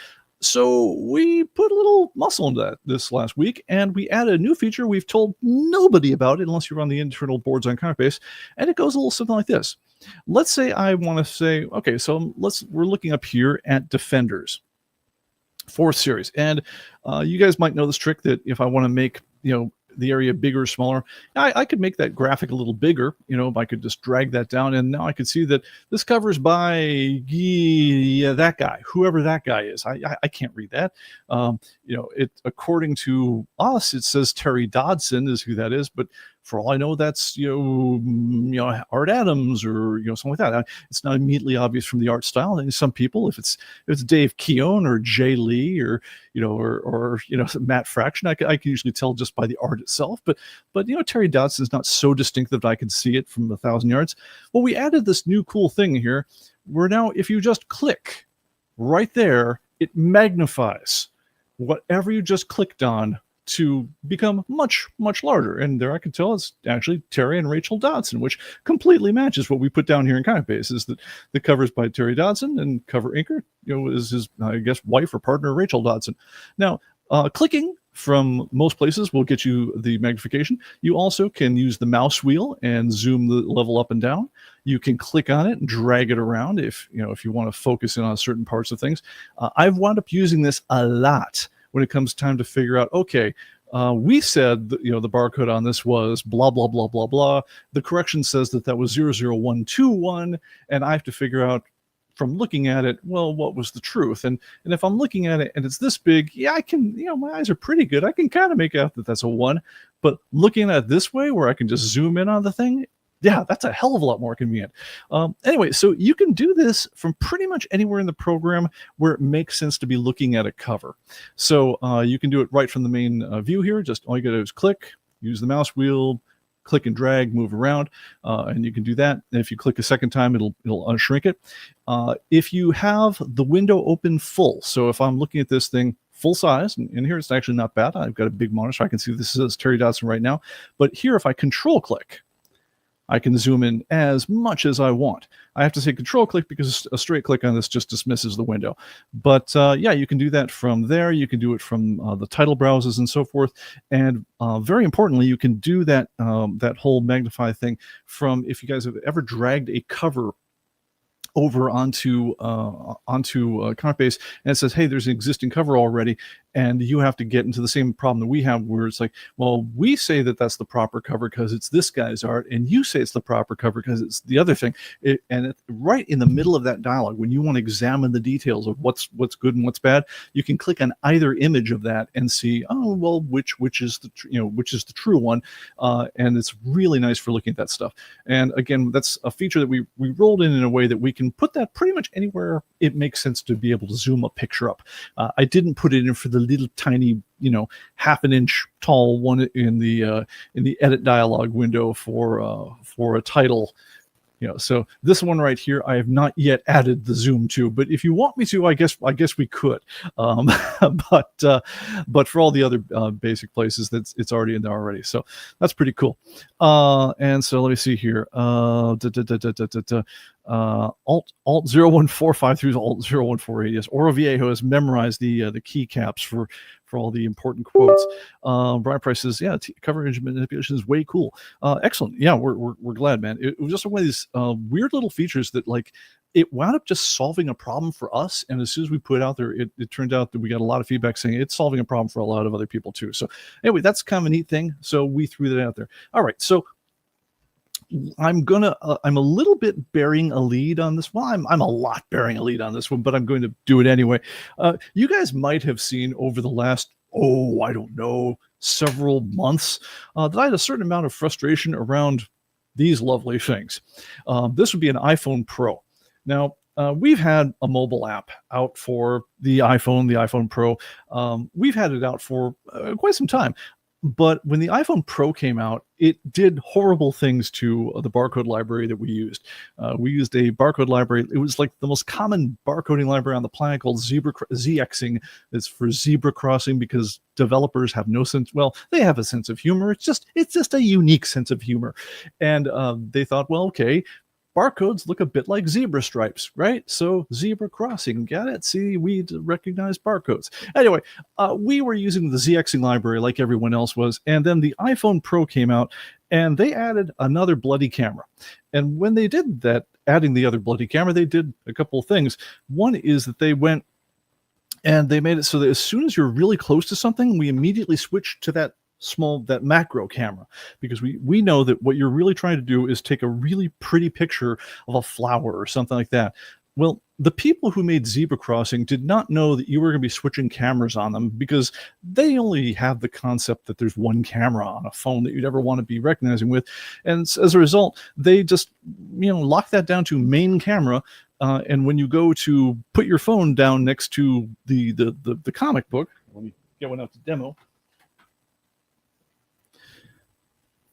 So we put a little muscle into that this last week, and we added a new feature we've told nobody about it unless you're on the internal boards on ComicBase, and it goes a little something like this. Let's say I want to say, okay, so we're looking up here at Defenders, 4th series, and you guys might know this trick that if I want to make, the area bigger or smaller, I could make that graphic a little bigger. I could just drag that down, and now I could see that this cover's by that guy, whoever that guy is. I can't read that. It, according to us, it says Terry Dodson is who that is, but for all I know, that's Art Adams or something like that. It's not immediately obvious from the art style. And some people, if it's Dave Keown or Jay Lee or Matt Fraction, I can usually tell just by the art itself. But Terry Dodson is not so distinctive that I can see it from 1,000 yards. Well, we added this new cool thing here, where now if you just click right there, it magnifies whatever you just clicked on to become much, much larger. And there I can tell it's actually Terry and Rachel Dodson, which completely matches what we put down here in ComicBase, is that the cover's by Terry Dodson, and cover inker, is his, I guess, wife or partner, Rachel Dodson. Now, clicking from most places will get you the magnification. You also can use the mouse wheel and zoom the level up and down. You can click on it and drag it around if you want to focus in on certain parts of things. I've wound up using this a lot when it comes time to figure out, okay, we said that, the barcode on this was blah, blah, blah, blah, blah. The correction says that was 00121, and I have to figure out from looking at it, well, what was the truth? And if I'm looking at it and it's this big, I can, my eyes are pretty good. I can kind of make out that that's a 1. But looking at it this way, where I can just zoom in on the thing, that's a hell of a lot more convenient. Anyway, so you can do this from pretty much anywhere in the program where it makes sense to be looking at a cover. So you can do it right from the main view here. Just all you got to do is click, use the mouse wheel, click and drag, move around, and you can do that. And if you click a second time, it'll unshrink it. If you have the window open full, so if I'm looking at this thing full size, and here it's actually not bad. I've got a big monitor, so I can see this is Terry Dodson right now. But here, if I control click, I can zoom in as much as I want. I have to say control click because a straight click on this just dismisses the window. But yeah, you can do that from there. You can do it from the title browsers and so forth. And very importantly, you can do that that whole magnify thing from, if you guys have ever dragged a cover over onto ComicBase, and it says, hey, there's an existing cover already, and you have to get into the same problem that we have, where it's like, well, we say that that's the proper cover because it's this guy's art, and you say it's the proper cover because it's the other thing. Right in the middle of that dialogue, when you want to examine the details of what's good and what's bad, you can click on either image of that and see, oh, well, which is the true one, and it's really nice for looking at that stuff. And again, that's a feature that we rolled in a way that we can put that pretty much anywhere it makes sense to be able to zoom a picture up. I didn't put it in for the little tiny, half an inch tall one in the edit dialog window for a title. So this one right here, I have not yet added the zoom to, but if you want me to, I guess we could. But for all the other basic places, it's already in there already. So that's pretty cool. And so let me see here. Alt 0145 through Alt 0148. Yes, Oro Viejo has memorized the keycaps for all the important quotes. Brian Price says, yeah, cover image manipulation is way cool. Excellent. Yeah, we're glad, man. It was just one of these weird little features that, like, it wound up just solving a problem for us. And as soon as we put it out there, it turned out that we got a lot of feedback saying it's solving a problem for a lot of other people too. So anyway, that's kind of a neat thing. So we threw that out there. All right. So I'm a little bit bearing a lead on this. Well, I'm a lot bearing a lead on this one, but I'm going to do it anyway. You guys might have seen over the last, I don't know, several months, that I had a certain amount of frustration around these lovely things. This would be an iPhone Pro. Now, we've had a mobile app out for the iPhone Pro. We've had it out for quite some time. But when the iPhone Pro came out, it did horrible things to the barcode library that we used. We used a barcode library. It was like the most common barcoding library on the planet, called ZXing. It's for zebra crossing, because developers have no sense. Well, they have a sense of humor. It's just a unique sense of humor. And they thought, well, okay, barcodes look a bit like zebra stripes, right? So zebra crossing, got it? See, we recognize barcodes. Anyway, we were using the ZXing library like everyone else was, and then the iPhone Pro came out, and they added another bloody camera. And when they did that, adding the other bloody camera, they did a couple of things. One is that they went and they made it so that as soon as you're really close to something, we immediately switched to that macro camera, because we know that what you're really trying to do is take a really pretty picture of a flower or something like that. Well, the people who made zebra crossing did not know that you were going to be switching cameras on them, because they only have the concept that there's one camera on a phone that you'd ever want to be recognizing with. And as a result, they just, lock that down to main camera. And when you go to put your phone down next to the comic book, let me get one out to demo.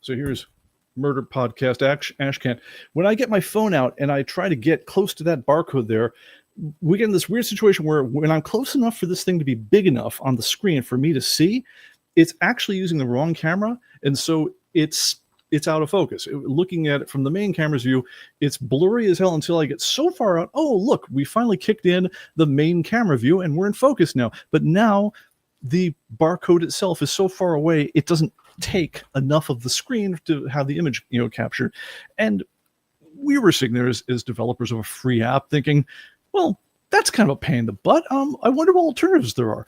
So here's Murder Podcast Ashcan. When I get my phone out and I try to get close to that barcode there, we get in this weird situation where when I'm close enough for this thing to be big enough on the screen for me to see, it's actually using the wrong camera. And so it's out of focus. Looking at it from the main camera's view, it's blurry as hell until I get so far out. Oh, look, we finally kicked in the main camera view and we're in focus now. But now the barcode itself is so far away, it doesn't take enough of the screen to have the image captured. And we were sitting there as developers of a free app thinking, well, that's kind of a pain in the butt. I wonder what alternatives there are.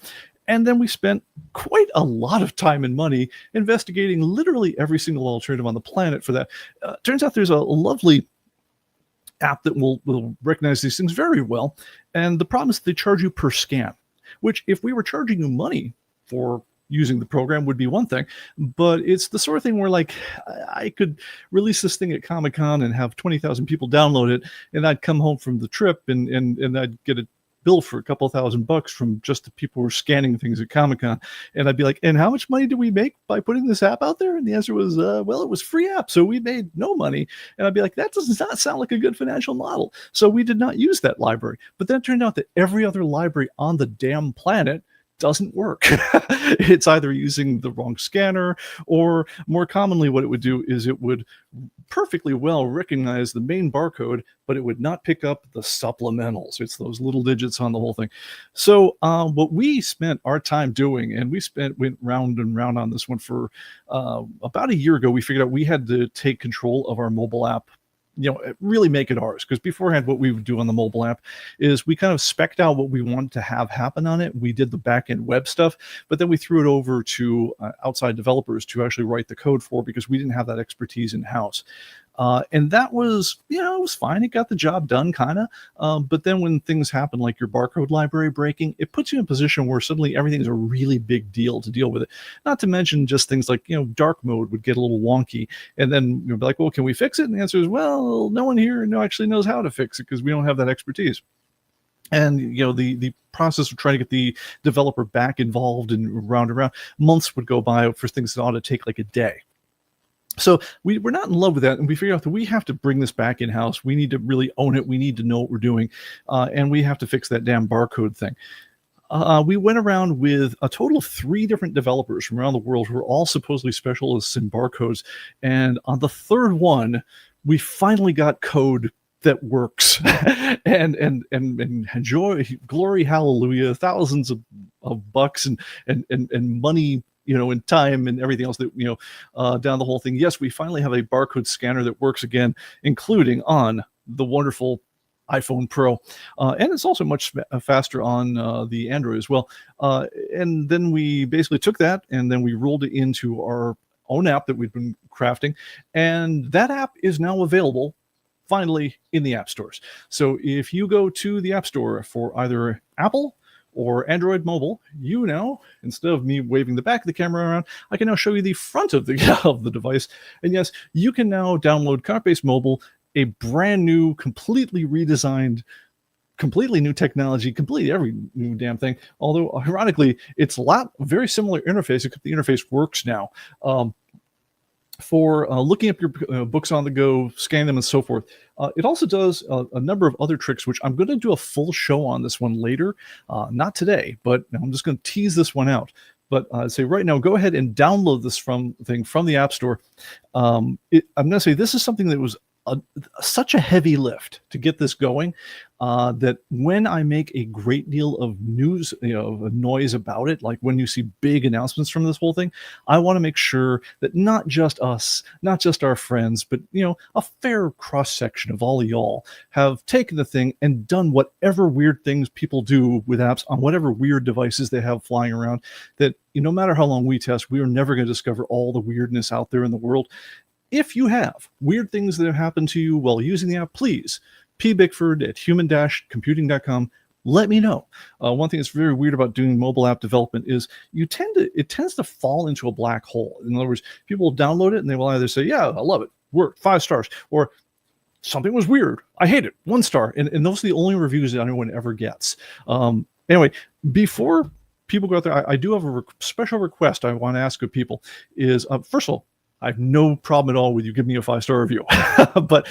And then we spent quite a lot of time and money investigating literally every single alternative on the planet for that. Turns out there's a lovely app that will recognize these things very well. And the problem is they charge you per scan, which if we were charging you money for using the program would be one thing, but it's the sort of thing where, like, I could release this thing at Comic-Con and have 20,000 people download it, and I'd come home from the trip and I'd get a bill for a couple $1,000 from just the people who were scanning things at Comic-Con. And I'd be like, and how much money do we make by putting this app out there? And the answer was, well, it was free app, so we made no money. And I'd be like, that does not sound like a good financial model. So we did not use that library. But then it turned out that every other library on the damn planet doesn't work. It's either using the wrong scanner, or more commonly what it would do is it would perfectly well recognize the main barcode, but it would not pick up the supplementals. It's those little digits on the whole thing. So what we spent our time doing, and went round and round on this one for about a year ago, we figured out we had to take control of our mobile app, really make it ours. Because beforehand, what we would do on the mobile app is we kind of spec'd out what we wanted to have happen on it. We did the back-end web stuff, but then we threw it over to outside developers to actually write the code for, because we didn't have that expertise in-house. And that was, it was fine. It got the job done, kind of. But then when things happen, like your barcode library breaking, it puts you in a position where suddenly everything is a really big deal to deal with it. Not to mention just things like, dark mode would get a little wonky. And then you'll be like, well, can we fix it? And the answer is, well, no one here actually knows how to fix it, because we don't have that expertise. And the process of trying to get the developer back involved and round, months would go by for things that ought to take like a day. So we're not in love with that, and we figured out that we have to bring this back in-house. We need to really own it. We need to know what we're doing, and we have to fix that damn barcode thing. We went around with a total of 3 different developers from around the world who are all supposedly specialists in barcodes, and on the third one, we finally got code that works. and joy, glory, hallelujah, thousands of bucks and money, and time and everything else that, down the whole thing. Yes, we finally have a barcode scanner that works again, including on the wonderful iPhone Pro. And it's also much faster on the Android as well. And then we basically took that and then we rolled it into our own app that we've been crafting. And that app is now available finally in the app stores. So if you go to the app store for either Apple or Android mobile, instead of me waving the back of the camera around, I can now show you the front of the device. And yes, you can now download ComicBase Mobile, a brand new, completely redesigned, completely new technology, completely every new damn thing. Although, ironically, it's a lot very similar interface, except the interface works now. For looking up your books on the go, scan them, and so forth. It also does a number of other tricks, which I'm going to do a full show on this one later. Not today, but I'm just going to tease this one out. But say right now, go ahead and download this from the App Store. I'm going to say this is something that was such a heavy lift to get this going, that when I make a great deal of news, noise about it, like when you see big announcements from this whole thing, I want to make sure that not just us, not just our friends, but a fair cross section of all of y'all have taken the thing and done whatever weird things people do with apps on whatever weird devices they have flying around. That no matter how long we test, we are never going to discover all the weirdness out there in the world. If you have weird things that have happened to you while using the app, please, pbickford@human-computing.com. Let me know. One thing that's very weird about doing mobile app development is it tends to fall into a black hole. In other words, people will download it and they will either say, yeah, I love it, work, 5 stars, or something was weird, I hate it, 1 star. And those are the only reviews that anyone ever gets. Anyway, before people go out there, I do have a special request I want to ask of people is, first of all, I have no problem at all with you giving me a 5-star review. but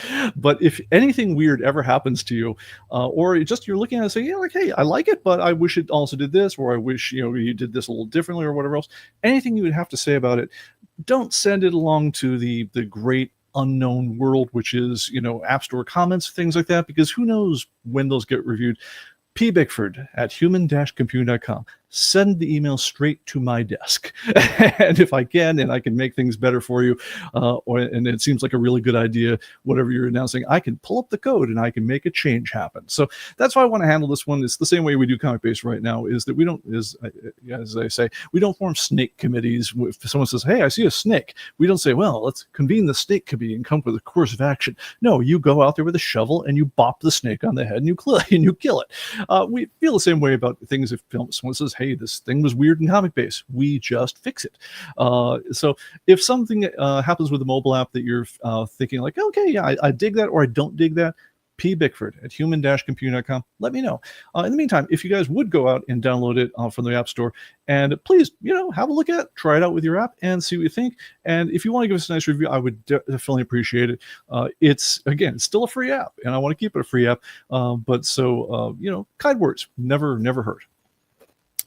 if anything weird ever happens to you, or just you're looking at it and saying, hey, I like it, but I wish it also did this, or I wish you did this a little differently, or whatever else, anything you would have to say about it, don't send it along to the great unknown world, which is App Store comments, things like that, because who knows when those get reviewed. pbickford@human-computing.com. Send the email straight to my desk. And if I can, and I can make things better for you, and it seems like a really good idea, whatever you're announcing, I can pull up the code and I can make a change happen. So that's why I want to handle this one. It's the same way we do ComicBase right now, is that we don't, as I say, we don't form snake committees. If someone says, hey, I see a snake, we don't say, well, let's convene the snake committee and come up with a course of action. No, you go out there with a shovel and you bop the snake on the head and you kill it. We feel the same way about things. If someone says, hey, this thing was weird in ComicBase, we just fix it. So if something happens with a mobile app that you're thinking like, okay, yeah, I dig that, or I don't dig that, pbickford@human-computing.com. Let me know. In the meantime, if you guys would go out and download it from the App Store, and please, have a look at it, try it out with your app, and see what you think. And if you want to give us a nice review, I would definitely appreciate it. It's still a free app, and I want to keep it a free app. But kind words never hurt.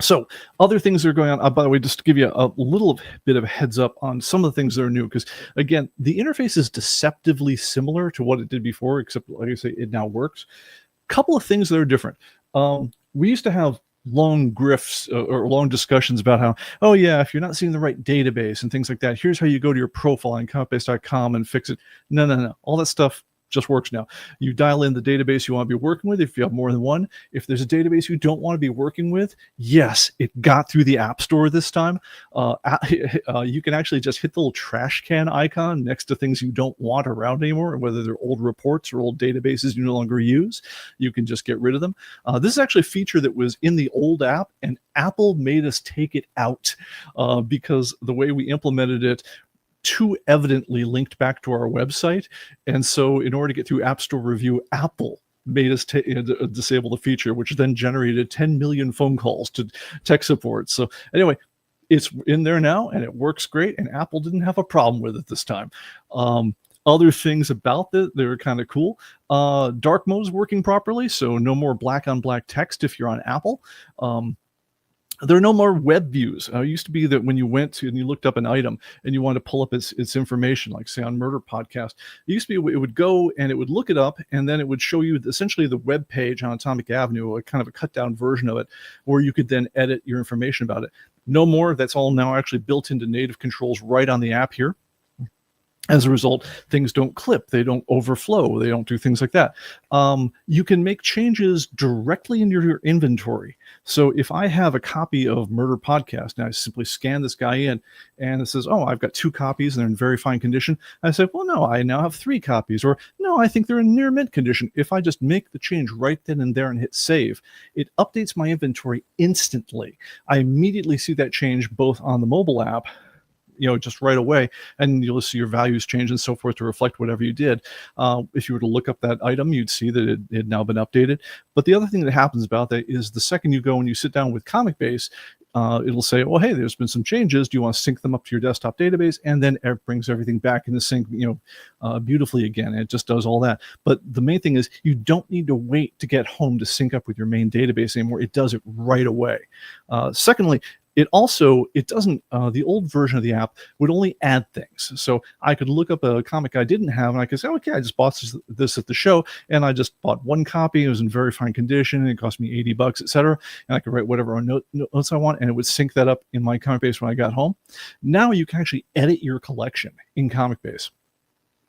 So other things that are going on, by the way, just to give you a little bit of a heads up on some of the things that are new, because again, the interface is deceptively similar to what it did before, except like I say, it now works. Couple of things that are different. We used to have long grifts or long discussions about how, oh yeah, if you're not seeing the right database and things like that, here's how you go to your profile on ComicBase.com and fix it. No. All that stuff just works now. You dial in the database you want to be working with if you have more than one. If there's a database you don't want to be working with, yes, it got through the App Store this time. You can actually just hit the little trash can icon next to things you don't want around anymore, whether they're old reports or old databases you no longer use. You can just get rid of them. This is actually a feature that was in the old app, and Apple made us take it out because the way we implemented it too evidently linked back to our website. And so in order to get through App Store review, Apple made us disable the feature, which then generated 10 million phone calls to tech support. So anyway, it's in there now and it works great, and Apple didn't have a problem with it this time. Other things about that are kind of cool. Dark mode is working properly, so no more black on black text if you're on Apple. There are no more web views. It used to be that when you went to and you looked up an item and you wanted to pull up its information, like say on Murder Podcast, it used to be it would go and it would look it up, and then it would show you essentially the web page on Atomic Avenue, a kind of a cut down version of it, where you could then edit your information about it. No more. That's all now actually built into native controls right on the app here. As a result, things don't clip, they don't overflow, they don't do things like that. You can make changes directly in your inventory. So if I have a copy of Murder Podcast, and I simply scan this guy in, and it says, oh, I've got 2 copies and they're in very fine condition. I say, well, no, I now have 3 copies. Or, no, I think they're in near mint condition. If I just make the change right then and there and hit save, it updates my inventory instantly. I immediately see that change both on the mobile app, just right away, and you'll see your values change and so forth to reflect whatever you did. If you were to look up that item, you'd see that it had now been updated. But the other thing that happens about that is the second you go and you sit down with ComicBase, it'll say, oh, hey, there's been some changes. Do you want to sync them up to your desktop database? And then it brings everything back into sync, beautifully again. It just does all that. But the main thing is you don't need to wait to get home to sync up with your main database anymore. It does it right away. Secondly, it doesn't, the old version of the app would only add things. So I could look up a comic I didn't have, and I could say, okay, I just bought this at the show, and I just bought 1 copy. It was in very fine condition, and it cost me $80, etc. And I could write whatever notes I want, and it would sync that up in my ComicBase when I got home. Now you can actually edit your collection in ComicBase.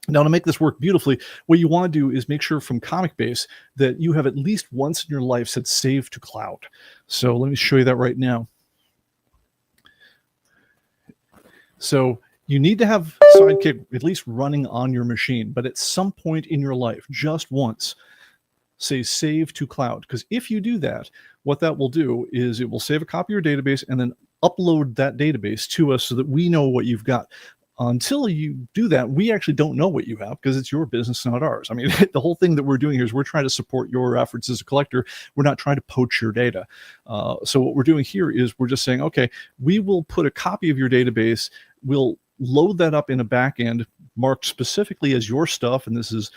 Now, to make this work beautifully, what you want to do is make sure from ComicBase that you have at least once in your life said save to cloud. So let me show you that right now. So you need to have Sidekick at least running on your machine, but at some point in your life, just once, say save to cloud. Because if you do that, what that will do is it will save a copy of your database and then upload that database to us so that we know what you've got. Until you do that, we actually don't know what you have because it's your business, not ours. I mean, the whole thing that we're doing here is we're trying to support your efforts as a collector. We're not trying to poach your data. So what we're doing here is we're just saying, okay, we will put a copy of your database. We'll load that up in a back end marked specifically as your stuff. And this is,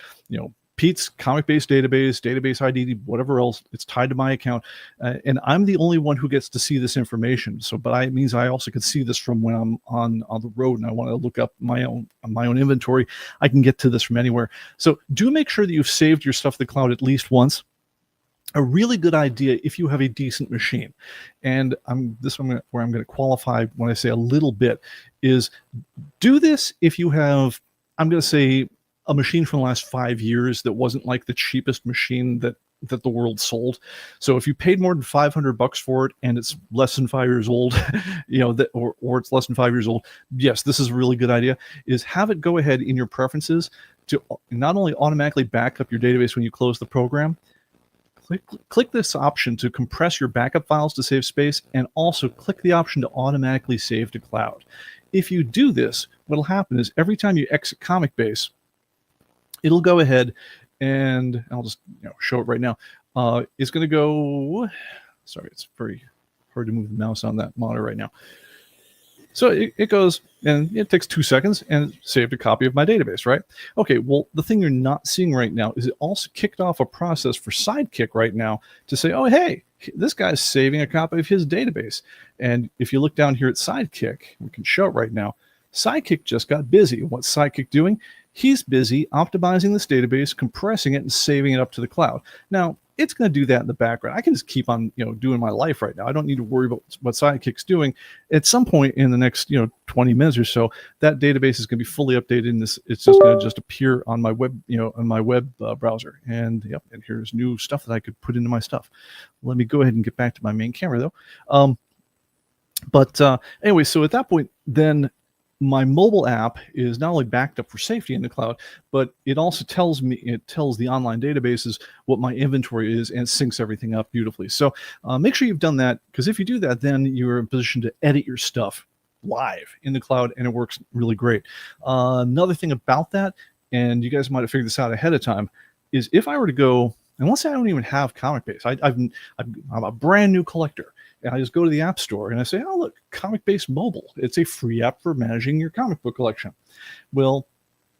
Pete's ComicBase database ID, whatever else, it's tied to my account. And I'm the only one who gets to see this information. So, but it means I also can see this from when I'm on the road and I want to look up my own inventory. I can get to this from anywhere. So do make sure that you've saved your stuff to the cloud at least once. A really good idea if you have a decent machine. And where I'm going to qualify when I say a little bit is do this if you have, I'm going to say, a machine from the last 5 years that wasn't like the cheapest machine that the world sold. So if you paid more than $500 for it and it's less than 5 years old, or it's less than 5 years old, yes, this is a really good idea, is have it go ahead in your preferences to not only automatically back up your database when you close the program. Click this option to compress your backup files to save space, and also click the option to automatically save to cloud. If you do this, what'll happen is every time you exit ComicBase, it'll go ahead and I'll just show it right now. It's going to go, sorry, it's very hard to move the mouse on that monitor right now. So it goes and it takes 2 seconds and saved a copy of my database, right? Okay, well, the thing you're not seeing right now is it also kicked off a process for Sidekick right now to say, oh, hey, This guy's saving a copy of his database. And if you look down here at Sidekick, we can show it right now. Sidekick just got busy. What's Sidekick doing? He's busy optimizing this database, compressing it, and saving it up to the cloud. Now, it's going to do that in the background. I can just keep on, doing my life right now. I don't need to worry about what Sidekick's doing. At some point in the next, 20 minutes or so, that database is going to be fully updated, and it's just going to just appear on my web, on my web browser. And yep, and here's new stuff that I could put into my stuff. Let me go ahead and get back to my main camera though. But anyway, so at that point, then my mobile app is not only backed up for safety in the cloud, but it also tells the online databases what my inventory is, and syncs everything up beautifully. So make sure you've done that, because if you do that, then you're in a position to edit your stuff live in the cloud, and it works really great. Another thing about that, and you guys might have figured this out ahead of time, is if I were to go, and let's say I don't even have ComicBase, I'm a brand new collector, and I just go to the App Store and I say, oh, look, ComicBase Mobile. It's a free app for managing your comic book collection. Well,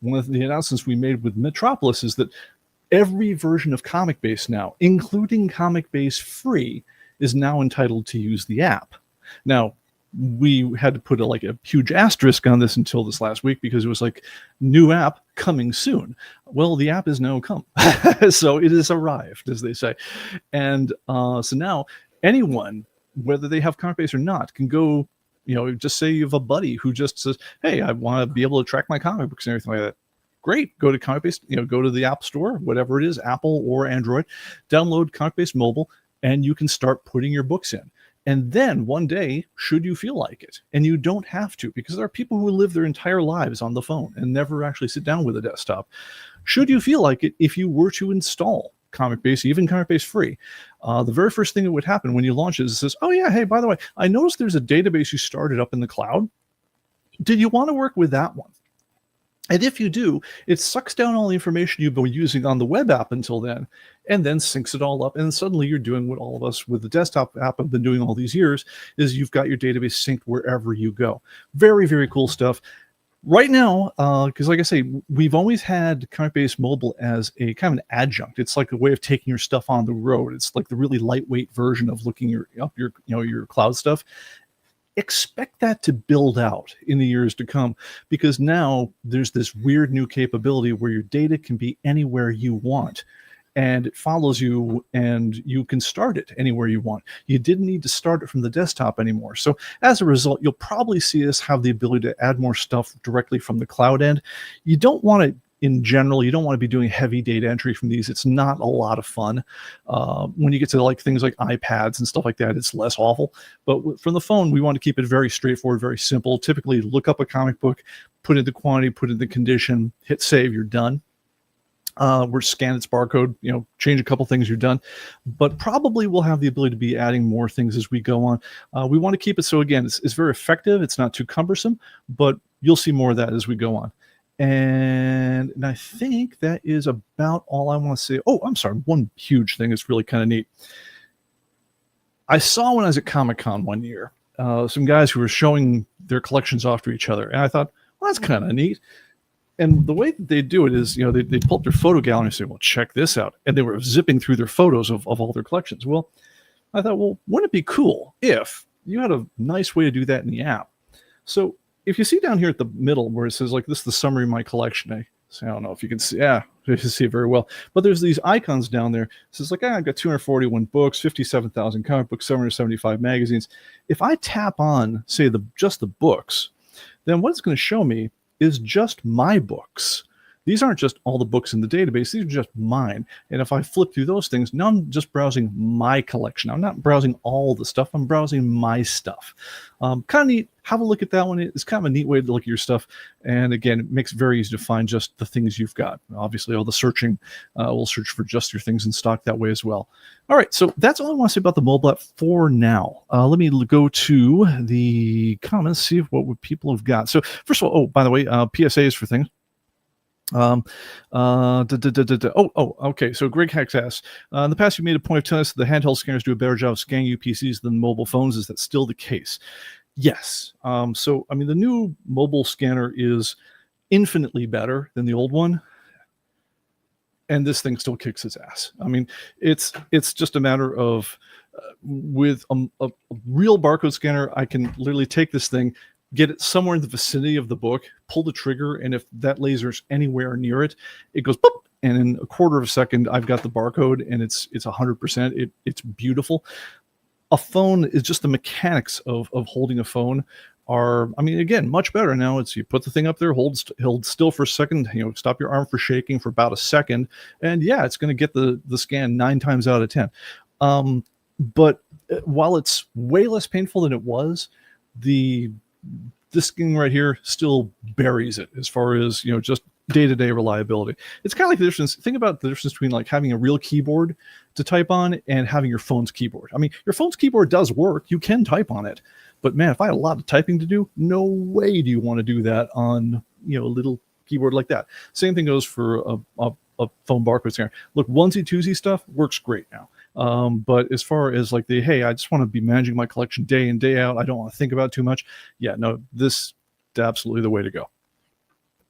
one of the announcements we made with Metropolis is that every version of ComicBase now, including ComicBase Free, is now entitled to use the app. Now, we had to put a huge asterisk on this until this last week, because it was like, new app coming soon. Well, the app is now come. So it has arrived, as they say. And so now anyone, whether they have ComicBase or not, can go, just say you have a buddy who just says, hey, I want to be able to track my comic books and everything like that. Great. Go to ComicBase, go to the App Store, whatever it is, Apple or Android, download ComicBase Mobile, and you can start putting your books in. And then one day, should you feel like it, and you don't have to, because there are people who live their entire lives on the phone and never actually sit down with a desktop. Should you feel like it, if you were to install ComicBase, even ComicBase Free, the very first thing that would happen when you launch it is it says, oh yeah, hey, by the way, I noticed there's a database you started up in the cloud. Did you want to work with that one? And if you do, it sucks down all the information you've been using on the web app until then, and then syncs it all up. And suddenly you're doing what all of us with the desktop app have been doing all these years, is you've got your database synced wherever you go. Very, very cool stuff. Right now, because like I say, we've always had ComicBase Mobile as a kind of an adjunct. It's like a way of taking your stuff on the road. It's like the really lightweight version of looking up your cloud stuff. Expect that to build out in the years to come, because now there's this weird new capability where your data can be anywhere you want, and it follows you, and you can start it anywhere you want. You didn't need to start it from the desktop anymore. So as a result, you'll probably see us have the ability to add more stuff directly from the cloud end. You don't want to, in general, you don't want to be doing heavy data entry from these. It's not a lot of fun. When you get to things like iPads and stuff like that, it's less awful. But from the phone, we want to keep it very straightforward, very simple. Typically, look up a comic book, put in the quantity, put in the condition, hit save, you're done. We're scan its barcode, change a couple things, you're done. But probably we'll have the ability to be adding more things as we go on. We want to keep it so, again, it's very effective. It's not too cumbersome, but you'll see more of that as we go on. And I think that is about all I want to say. Oh, I'm sorry. One huge thing that's really kind of neat. I saw when I was at Comic-Con one year, some guys who were showing their collections off to each other. And I thought, well, that's kind of neat. And the way that they do it is, they pull up their photo gallery and say, well, check this out. And they were zipping through their photos of all their collections. Well, I thought, well, wouldn't it be cool if you had a nice way to do that in the app? So if you see down here at the middle where it says, this is the summary of my collection, I don't know if you can see, you can see it very well, but there's these icons down there. It says I've got 241 books, 57,000 comic books, 775 magazines. If I tap on, say, just the books, then what it's going to show me is just my books. These aren't just all the books in the database. These are just mine. And if I flip through those things, now I'm just browsing my collection. I'm not browsing all the stuff. I'm browsing my stuff. Kind of neat. Have a look at that one. It's kind of a neat way to look at your stuff. And again, it makes it very easy to find just the things you've got. Obviously, all the searching will search for just your things in stock that way as well. All right, so that's all I want to say about the mobile app for now. Let me go to the comments, see what people have got. So first of all, by the way, PSAs for things. Okay. So Greg Hex asks, in the past, you made a point of telling us that the handheld scanners do a better job of scanning UPCs than mobile phones. Is that still the case? Yes. So, I mean, the new mobile scanner is infinitely better than the old one. And this thing still kicks its ass. I mean, it's just a matter of with a real barcode scanner, I can literally take this thing, get it somewhere in the vicinity of the book, pull the trigger, and if that laser's anywhere near it, it goes boop, and in a quarter of a second, I've got the barcode, and it's 100%. It's beautiful. A phone is just the mechanics of holding a phone are, I mean, again, much better now. It's you put the thing up there, hold still for a second, stop your arm for shaking for about a second, and yeah, it's going to get the scan 9 times out of 10. But while it's way less painful than it was, this thing right here still buries it as far as just day-to-day reliability. It's kind of like the difference. Think about the difference between like having a real keyboard to type on and having your phone's keyboard. I mean, your phone's keyboard does work. You can type on it. But man, if I had a lot of typing to do, no way do you want to do that on a little keyboard like that. Same thing goes for a phone barcode scanner. Look, onesie-twosie stuff works great now. But as far as like hey, I just want to be managing my collection day in, day out, I don't want to think about it too much. Yeah, no, this is absolutely the way to go.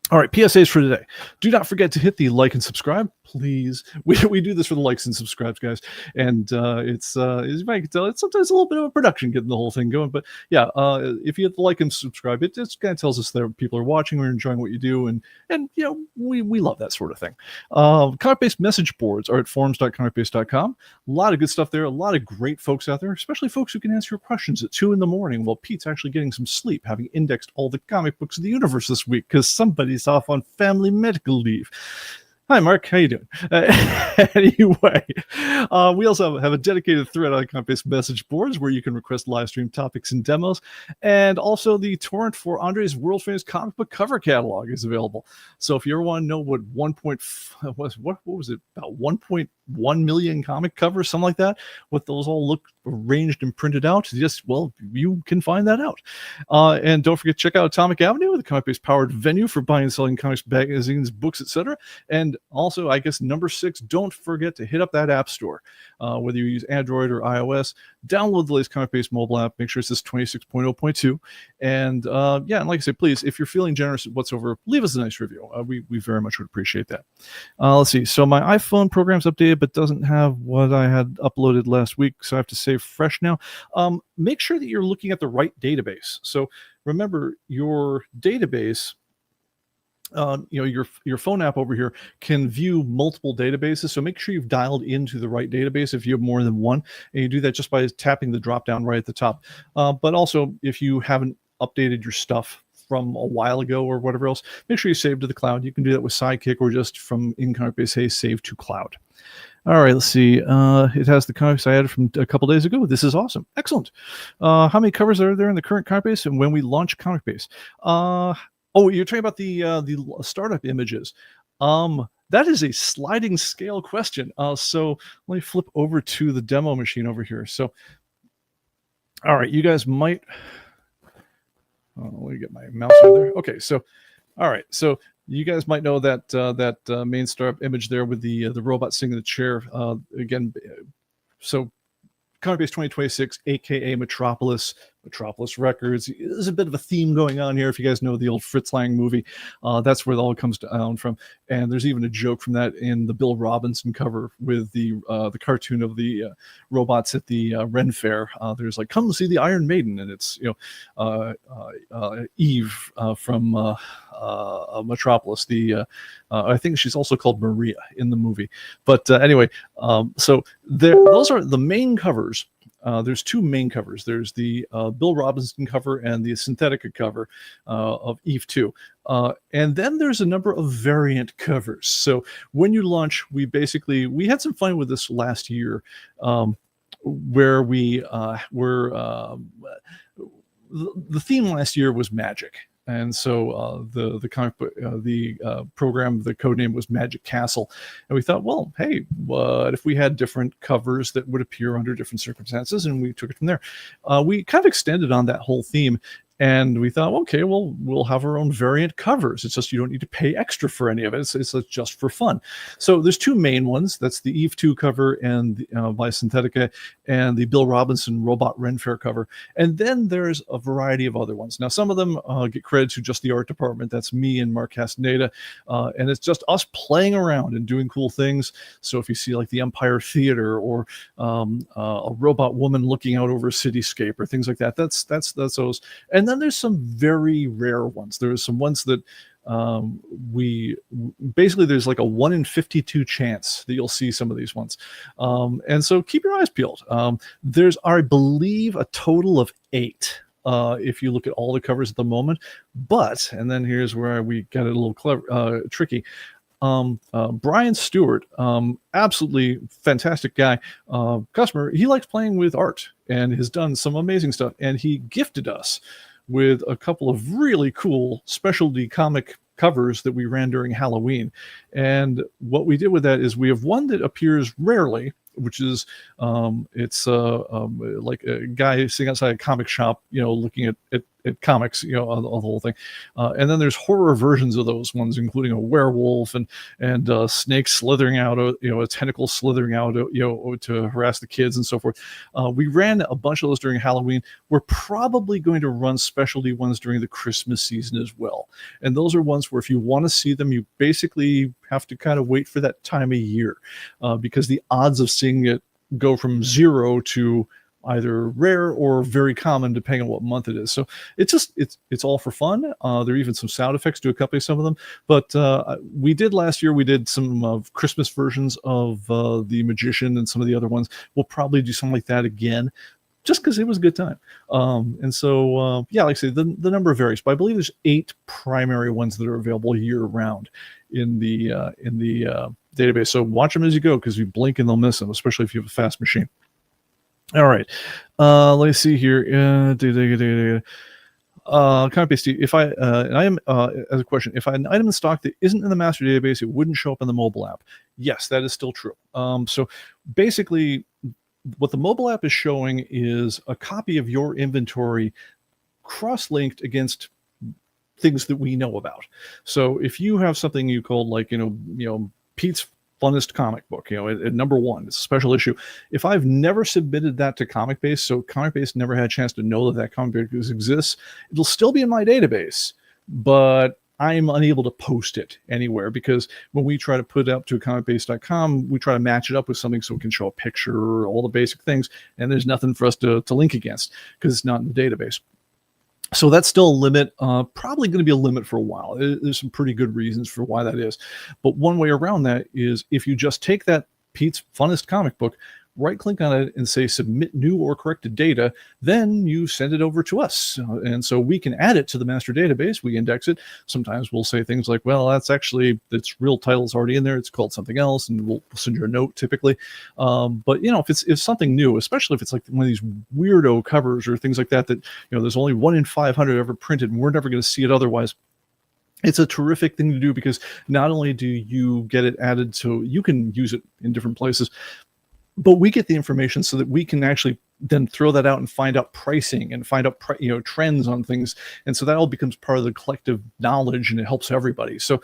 All right, PSAs for today. Do not forget to hit the like and subscribe, please. We do this for the likes and subscribes, guys. And it's, as you might tell, it's sometimes a little bit of a production getting the whole thing going. But yeah, if you hit the like and subscribe, it just kind of tells us that people are watching, we're enjoying what you do, and we love that sort of thing. ComicBase message boards are at forums.comicbase.com. A lot of good stuff there. A lot of great folks out there, especially folks who can answer your questions at 2 a.m. while Pete's actually getting some sleep, having indexed all the comic books of the universe this week because somebody's off on family medical leave. Hi, Mark. How you doing? Anyway, we also have a dedicated thread on ComicBase message boards where you can request live stream topics and demos, and also the torrent for Andre's world famous comic book cover catalog is available. So if you ever want to know what what was it, about 1.1 million comic covers, something like that, what those all look arranged and printed out, you can find that out. And don't forget to check out Atomic Avenue, the ComicBase powered venue for buying and selling comics, magazines, books, etc. And also, I guess number 6, don't forget to hit up that app store. Whether you use Android or iOS, download the latest ComicBase mobile app. Make sure it says 26.0.2. And yeah, and like I said, please, if you're feeling generous whatsoever, leave us a nice review. We very much would appreciate that. Let's see. So my iPhone program's updated, but doesn't have what I had uploaded last week, so I have to save fresh now. Make sure that you're looking at the right database. So remember, your database, your phone app over here can view multiple databases, so make sure you've dialed into the right database if you have more than one, and you do that just by tapping the drop down right at the top. But also, if you haven't updated your stuff from a while ago or whatever else, make sure you save to the cloud. You can do that with Sidekick or just from in ComicBase, hey, save to cloud. All right, let's see. It has the comics I added from a couple days ago. This is awesome. Excellent. How many covers are there in the current ComicBase and when we launch ComicBase? Oh, you're talking about the startup images. That is a sliding scale question. So let me flip over to the demo machine over here. So, all right, you guys might. Let me get my mouse over there. Okay, so, all right, so you guys might know that main startup image there with the robot sitting in the chair. Again, so ComicBase 2026, aka Metropolis Records. There's a bit of a theme going on here. If you guys know the old Fritz Lang movie, that's where it all comes down from. And there's even a joke from that in the Bill Robinson cover with the cartoon of the robots at the Ren Fair. There's like, come see the Iron Maiden, and it's Eve from Metropolis. I think she's also called Maria in the movie. But anyway, so those are the main covers. There's 2 main covers. There's the Bill Robinson cover and the Synthetica cover of Eve 2. And then there's a number of variant covers. So when you launch, we had some fun with this last year, where we were the theme last year was magic. And so the comic book, program, the code name was Magic Castle. And we thought, well, hey, what if we had different covers that would appear under different circumstances? And we took it from there. We kind of extended on that whole theme And we thought, okay, well, we'll have our own variant covers. It's just you don't need to pay extra for any of it. It's just for fun. So there's two main ones. That's the Eve 2 cover and by Synthetica, and the Bill Robinson Robot Ren Fair cover. And then there's a variety of other ones. Now, some of them get credit to just the art department. That's me and Mark Castaneda. And it's just us playing around and doing cool things. So if you see like the Empire Theater or a robot woman looking out over a cityscape or things like that, that's those. And then there's some very rare ones. There's some ones that basically there's like a 1 in 52 chance that you'll see some of these ones. And so keep your eyes peeled. There's, I believe, a total of 8. If you look at all the covers at the moment, but, and then here's where we got it a little clever, tricky. Brian Stewart, absolutely fantastic guy, customer. He likes playing with art and has done some amazing stuff. And he gifted us with a couple of really cool specialty comic covers that we ran during Halloween. And what we did with that is we have one that appears rarely, which is it's like a guy sitting outside a comic shop, looking at comics, the whole thing. And then there's horror versions of those ones, including a werewolf and snakes slithering out, a tentacle slithering out, to harass the kids and so forth. We ran a bunch of those during Halloween. We're probably going to run specialty ones during the Christmas season as well. And those are ones where if you want to see them, you basically have to kind of wait for that time of year, because the odds of seeing it go from 0 to either rare or very common depending on what month it is. So it's all for fun. There are even some sound effects to accompany some of them. But we did last year, we did some Christmas versions of The Magician and some of the other ones. We'll probably do something like that again, just because it was a good time. And so, yeah, like I say, the number varies, but I believe there's 8 primary ones that are available year round in the database. So watch them as you go, because if you blink and they'll miss them, especially if you have a fast machine. All right. Let's see here. ComicBase, if I and I am as a question, if I had an item in stock that isn't in the master database, it wouldn't show up in the mobile app. Yes, that is still true. So basically, what the mobile app is showing is a copy of your inventory cross-linked against things that we know about. So if you have something you call like, Pete's Funnest Comic Book, at number 1, it's a special issue. If I've never submitted that to ComicBase, so ComicBase never had a chance to know that comic book exists, it'll still be in my database, but I'm unable to post it anywhere, because when we try to put it up to comicbase.com, we try to match it up with something so it can show a picture, all the basic things, and there's nothing for us to link against because it's not in the database. So that's still a limit, probably going to be a limit for a while. There's some pretty good reasons for why that is. But one way around that is if you just take that Pete's Funnest Comic Book, right-click on it and say submit new or corrected data, then you send it over to us. And so we can add it to the master database. We index it. Sometimes we'll say things like, well, that's actually, its real title's already in there. It's called something else, and we'll send you a note typically. But, if it's something new, especially if it's like one of these weirdo covers or things like that, there's only 1 in 500 ever printed, and we're never going to see it otherwise. It's a terrific thing to do, because not only do you get it added so you can use it in different places, but we get the information so that we can actually then throw that out and find out pricing and find out trends on things, and so that all becomes part of the collective knowledge, and it helps everybody. So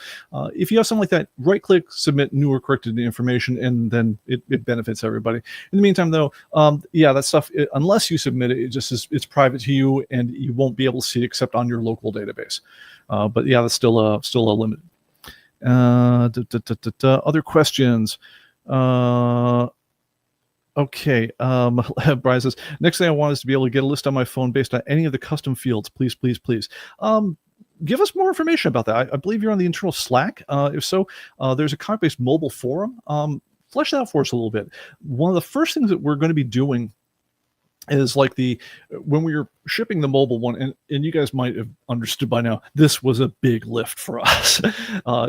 if you have something like that, right click, submit new or corrected information, and then it benefits everybody. In the meantime, though, yeah, that stuff, unless you submit it, it's private to you, and you won't be able to see it except on your local database. But yeah, that's still a limit. Other questions? Okay. Brian says, next thing I want is to be able to get a list on my phone based on any of the custom fields. Please, please, please. Give us more information about that. I believe you're on the internal Slack. If so, there's a ComicBase mobile forum. Flesh that out for us a little bit. One of the first things that we're going to be doing is like when we were shipping the mobile one, and you guys might have understood by now, this was a big lift for us.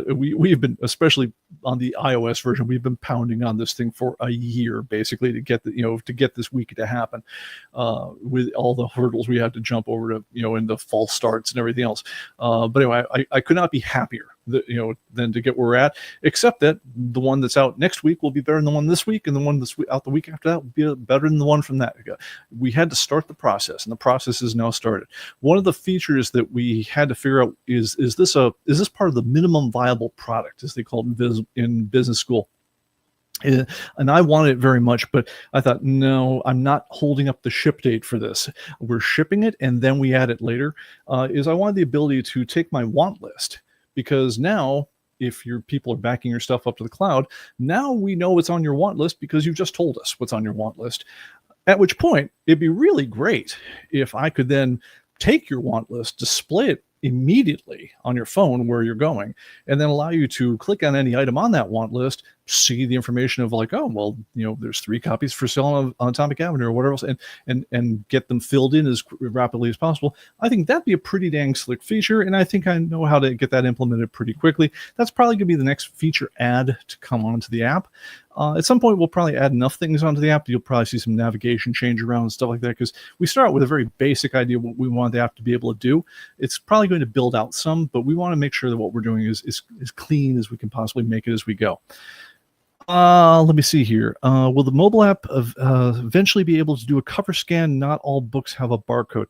We've been, especially on the iOS version, we've been pounding on this thing for a year, basically, to get this week to happen, with all the hurdles we had to jump over to, in the false starts and everything else. But anyway, I could not be happier than to get where we're at, except that the one that's out next week will be better than the one this week, and the one this week out the week after that will be better than the one from that. We had to start the process, and the process is now started. One of the features that we had to figure out is this part of the minimum viable product, as they call it in business school. And I wanted it very much, but I thought, no, I'm not holding up the ship date for this. We're shipping it, and then we add it later. I wanted the ability to take my want list, because now, if your people are backing your stuff up to the cloud, now we know what's on your want list because you just told us what's on your want list. At which point, it'd be really great if I could then take your want list, display it immediately on your phone where you're going, and then allow you to click on any item on that want list, see the information of like, oh, well, there's 3 copies for sale on Atomic Avenue or whatever else, and get them filled in as rapidly as possible. I think that'd be a pretty dang slick feature, and I think I know how to get that implemented pretty quickly. That's probably going to be the next feature add to come onto the app. At some point, we'll probably add enough things onto the app. You'll probably see some navigation change around and stuff like that, because we start out with a very basic idea of what we want the app to be able to do. It's probably going to build out some, but we want to make sure that what we're doing is as clean as we can possibly make it as we go. Let me see here. Will the mobile app eventually be able to do a cover scan? Not all books have a barcode.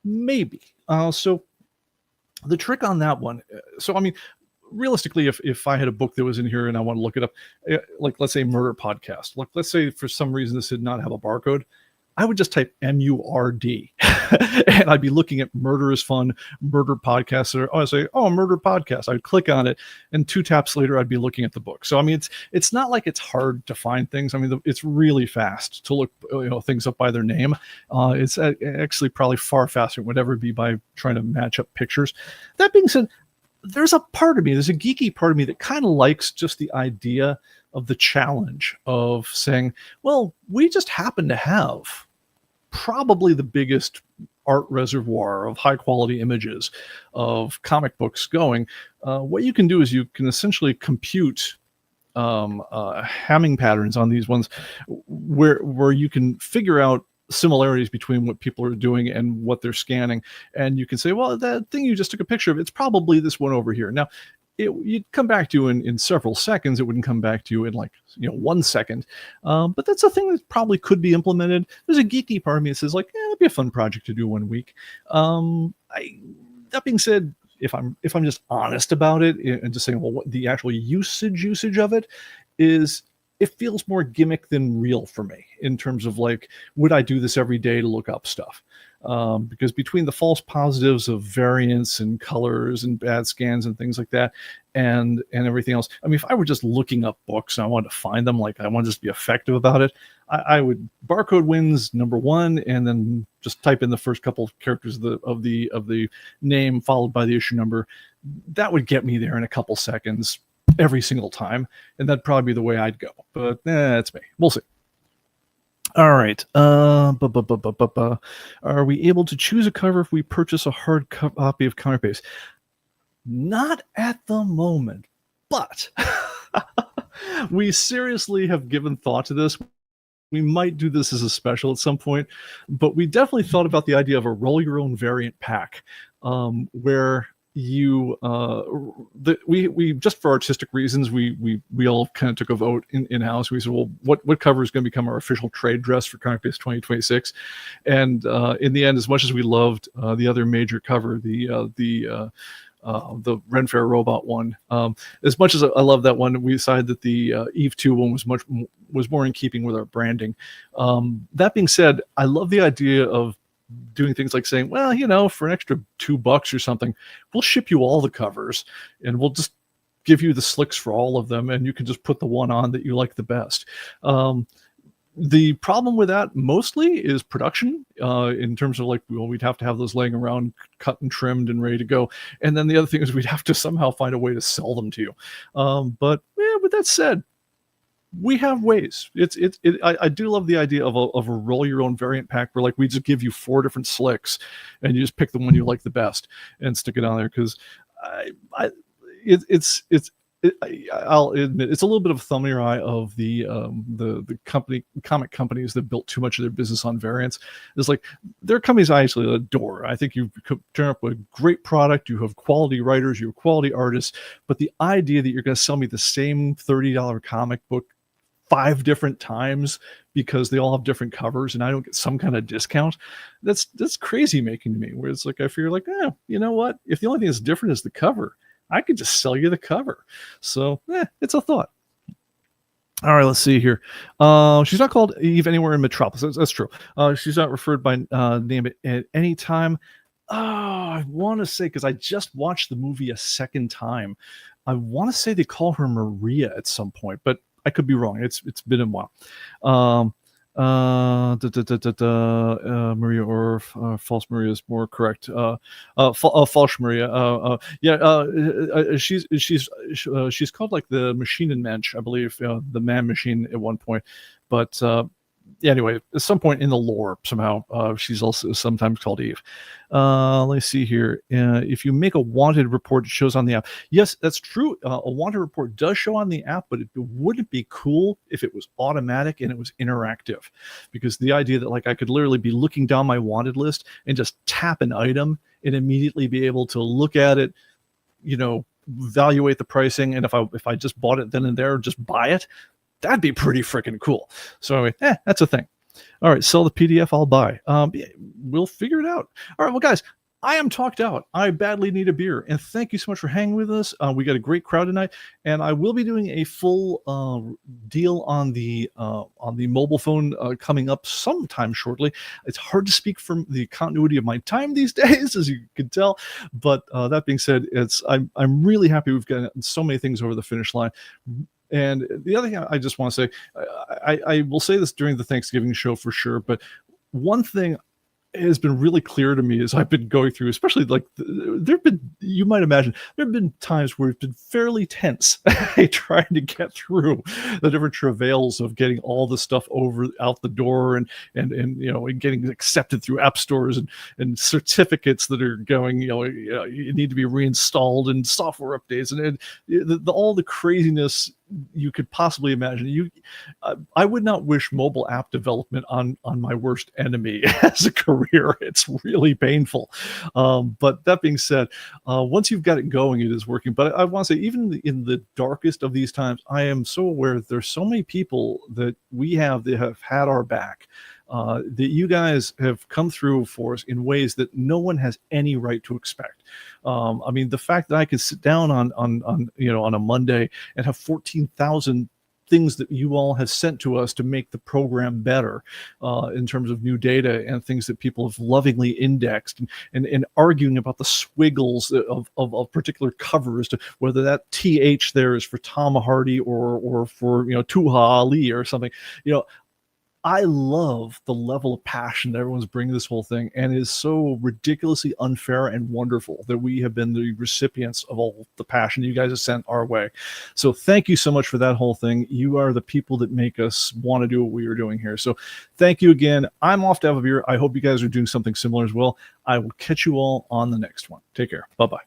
Maybe. So the trick on that one, realistically, if I had a book that was in here and I want to look it up, like let's say murder podcast, like let's say for some reason this did not have a barcode, I would just type MURD and I'd be looking at Murder is Fun, murder podcasts. I'd say, oh, murder podcast. I'd click on it, and 2 taps later, I'd be looking at the book. So, it's not like it's hard to find things. It's really fast to look things up by their name. It's actually probably far faster than it would ever be by trying to match up pictures. That being said, there's a geeky part of me that kind of likes just the idea of the challenge of saying, well, we just happen to have probably the biggest art reservoir of high quality images of comic books going. What you can do is you can essentially compute Hamming patterns on these ones where you can figure out similarities between what people are doing and what they're scanning, and you can say, well, that thing you just took a picture of, it's probably this one over here. Now, you'd come back to you in several seconds. It wouldn't come back to you in 1 second. But that's a thing that probably could be implemented. There's a geeky part of me that says that'd be a fun project to do one week. That being said, if I'm just honest about it and just saying, well, what the actual usage of it is, it feels more gimmick than real for me in terms of would I do this every day to look up stuff? Because between the false positives of variants and colors and bad scans and things like that, and everything else, if I were just looking up books and I wanted to find them, I want to just be effective about it, I would barcode wins number 1, and then just type in the first couple of characters of the name followed by the issue number. That would get me there in a couple seconds every single time, and that'd probably be the way I'd go. But that's me. We'll see. All right. Are we able to choose a cover if we purchase a hard copy of ComicBase? Not at the moment, but we seriously have given thought to this. We might do this as a special at some point, but we definitely thought about the idea of a roll your own variant pack, where we just for artistic reasons, we all kind of took a vote in-house. We said, well, what cover is going to become our official trade dress for ComicBase 2026? And in the end, as much as we loved the other major cover, the Ren Fair robot one, as much as I love that one, we decided that the Eve 2 one was more in keeping with our branding. That being said, I love the idea of doing things like saying, well, for an extra $2 or something, we'll ship you all the covers and we'll just give you the slicks for all of them, and you can just put the one on that you like the best. The problem with that mostly is production, in terms of we'd have to have those laying around cut and trimmed and ready to go. And then the other thing is we'd have to somehow find a way to sell them to you. But with that said, we have ways. I do love the idea of a roll your own variant pack where we just give you 4 different slicks and you just pick the one you like the best and stick it on there, because it's I'll admit it's a little bit of a thumb in your eye of the comic companies that built too much of their business on variants. It's like there are companies I actually adore. I think you could turn up with a great product, you have quality writers, you have quality artists, but the idea that you're going to sell me the same $30 comic book 5 different times because they all have different covers and I don't get some kind of discount, that's crazy making to me. Where it's like I feel like, you know what? If the only thing that's different is the cover, I could just sell you the cover. So it's a thought. All right, let's see here. She's not called Eve anywhere in Metropolis. That's true. She's not referred by name at any time. I want to say, because I just watched the movie a second time, I want to say they call her Maria at some point, but I could be wrong. It's been a while. Maria or false Maria is more correct. False Maria. She's called like the Machine and Mensch, I believe, the Man Machine at one point, but. Anyway, at some point in the lore, somehow she's also sometimes called Eve. Let's see here. If you make a wanted report, it shows on the app. Yes, that's true. A wanted report does show on the app, but it wouldn't be cool if it was automatic and it was interactive. Because the idea that like I could literally be looking down my wanted list and just tap an item and immediately be able to look at it, evaluate the pricing, and if I just bought it then and there, just buy it. That'd be pretty freaking cool. So anyway, that's a thing. All right, sell the PDF, I'll buy. We'll figure it out. All right, well, guys, I am talked out. I badly need a beer, and thank you so much for hanging with us. We got a great crowd tonight, and I will be doing a full deal on the mobile phone coming up sometime shortly. It's hard to speak from the continuity of my time these days, as you can tell. But that being said, I'm really happy we've gotten so many things over the finish line. And the other thing I just want to say, I will say this during the Thanksgiving show for sure, but one thing has been really clear to me as I've been going through, especially like you might imagine, there have been times where it's been fairly tense trying to get through the different travails of getting all the stuff out the door and getting accepted through app stores and certificates that are going, you need to be reinstalled and software updates and all the craziness you could possibly imagine. I would not wish mobile app development on my worst enemy as a career. It's really painful. But that being said, once you've got it going, it is working. But I want to say, even in the darkest of these times, I am so aware that there's so many people that we have that have had our back. That you guys have come through for us in ways that no one has any right to expect. I mean, the fact that I can sit down on a Monday and have 14,000 things that you all have sent to us to make the program better in terms of new data and things that people have lovingly indexed and arguing about the squiggles of particular covers, to whether that TH there is for Tom Hardy or for Tuha Ali or something. I love the level of passion that everyone's bringing this whole thing, and it is so ridiculously unfair and wonderful that we have been the recipients of all the passion you guys have sent our way. So thank you so much for that whole thing. You are the people that make us want to do what we are doing here. So thank you again. I'm off to have a beer. I hope you guys are doing something similar as well. I will catch you all on the next one. Take care. Bye-bye.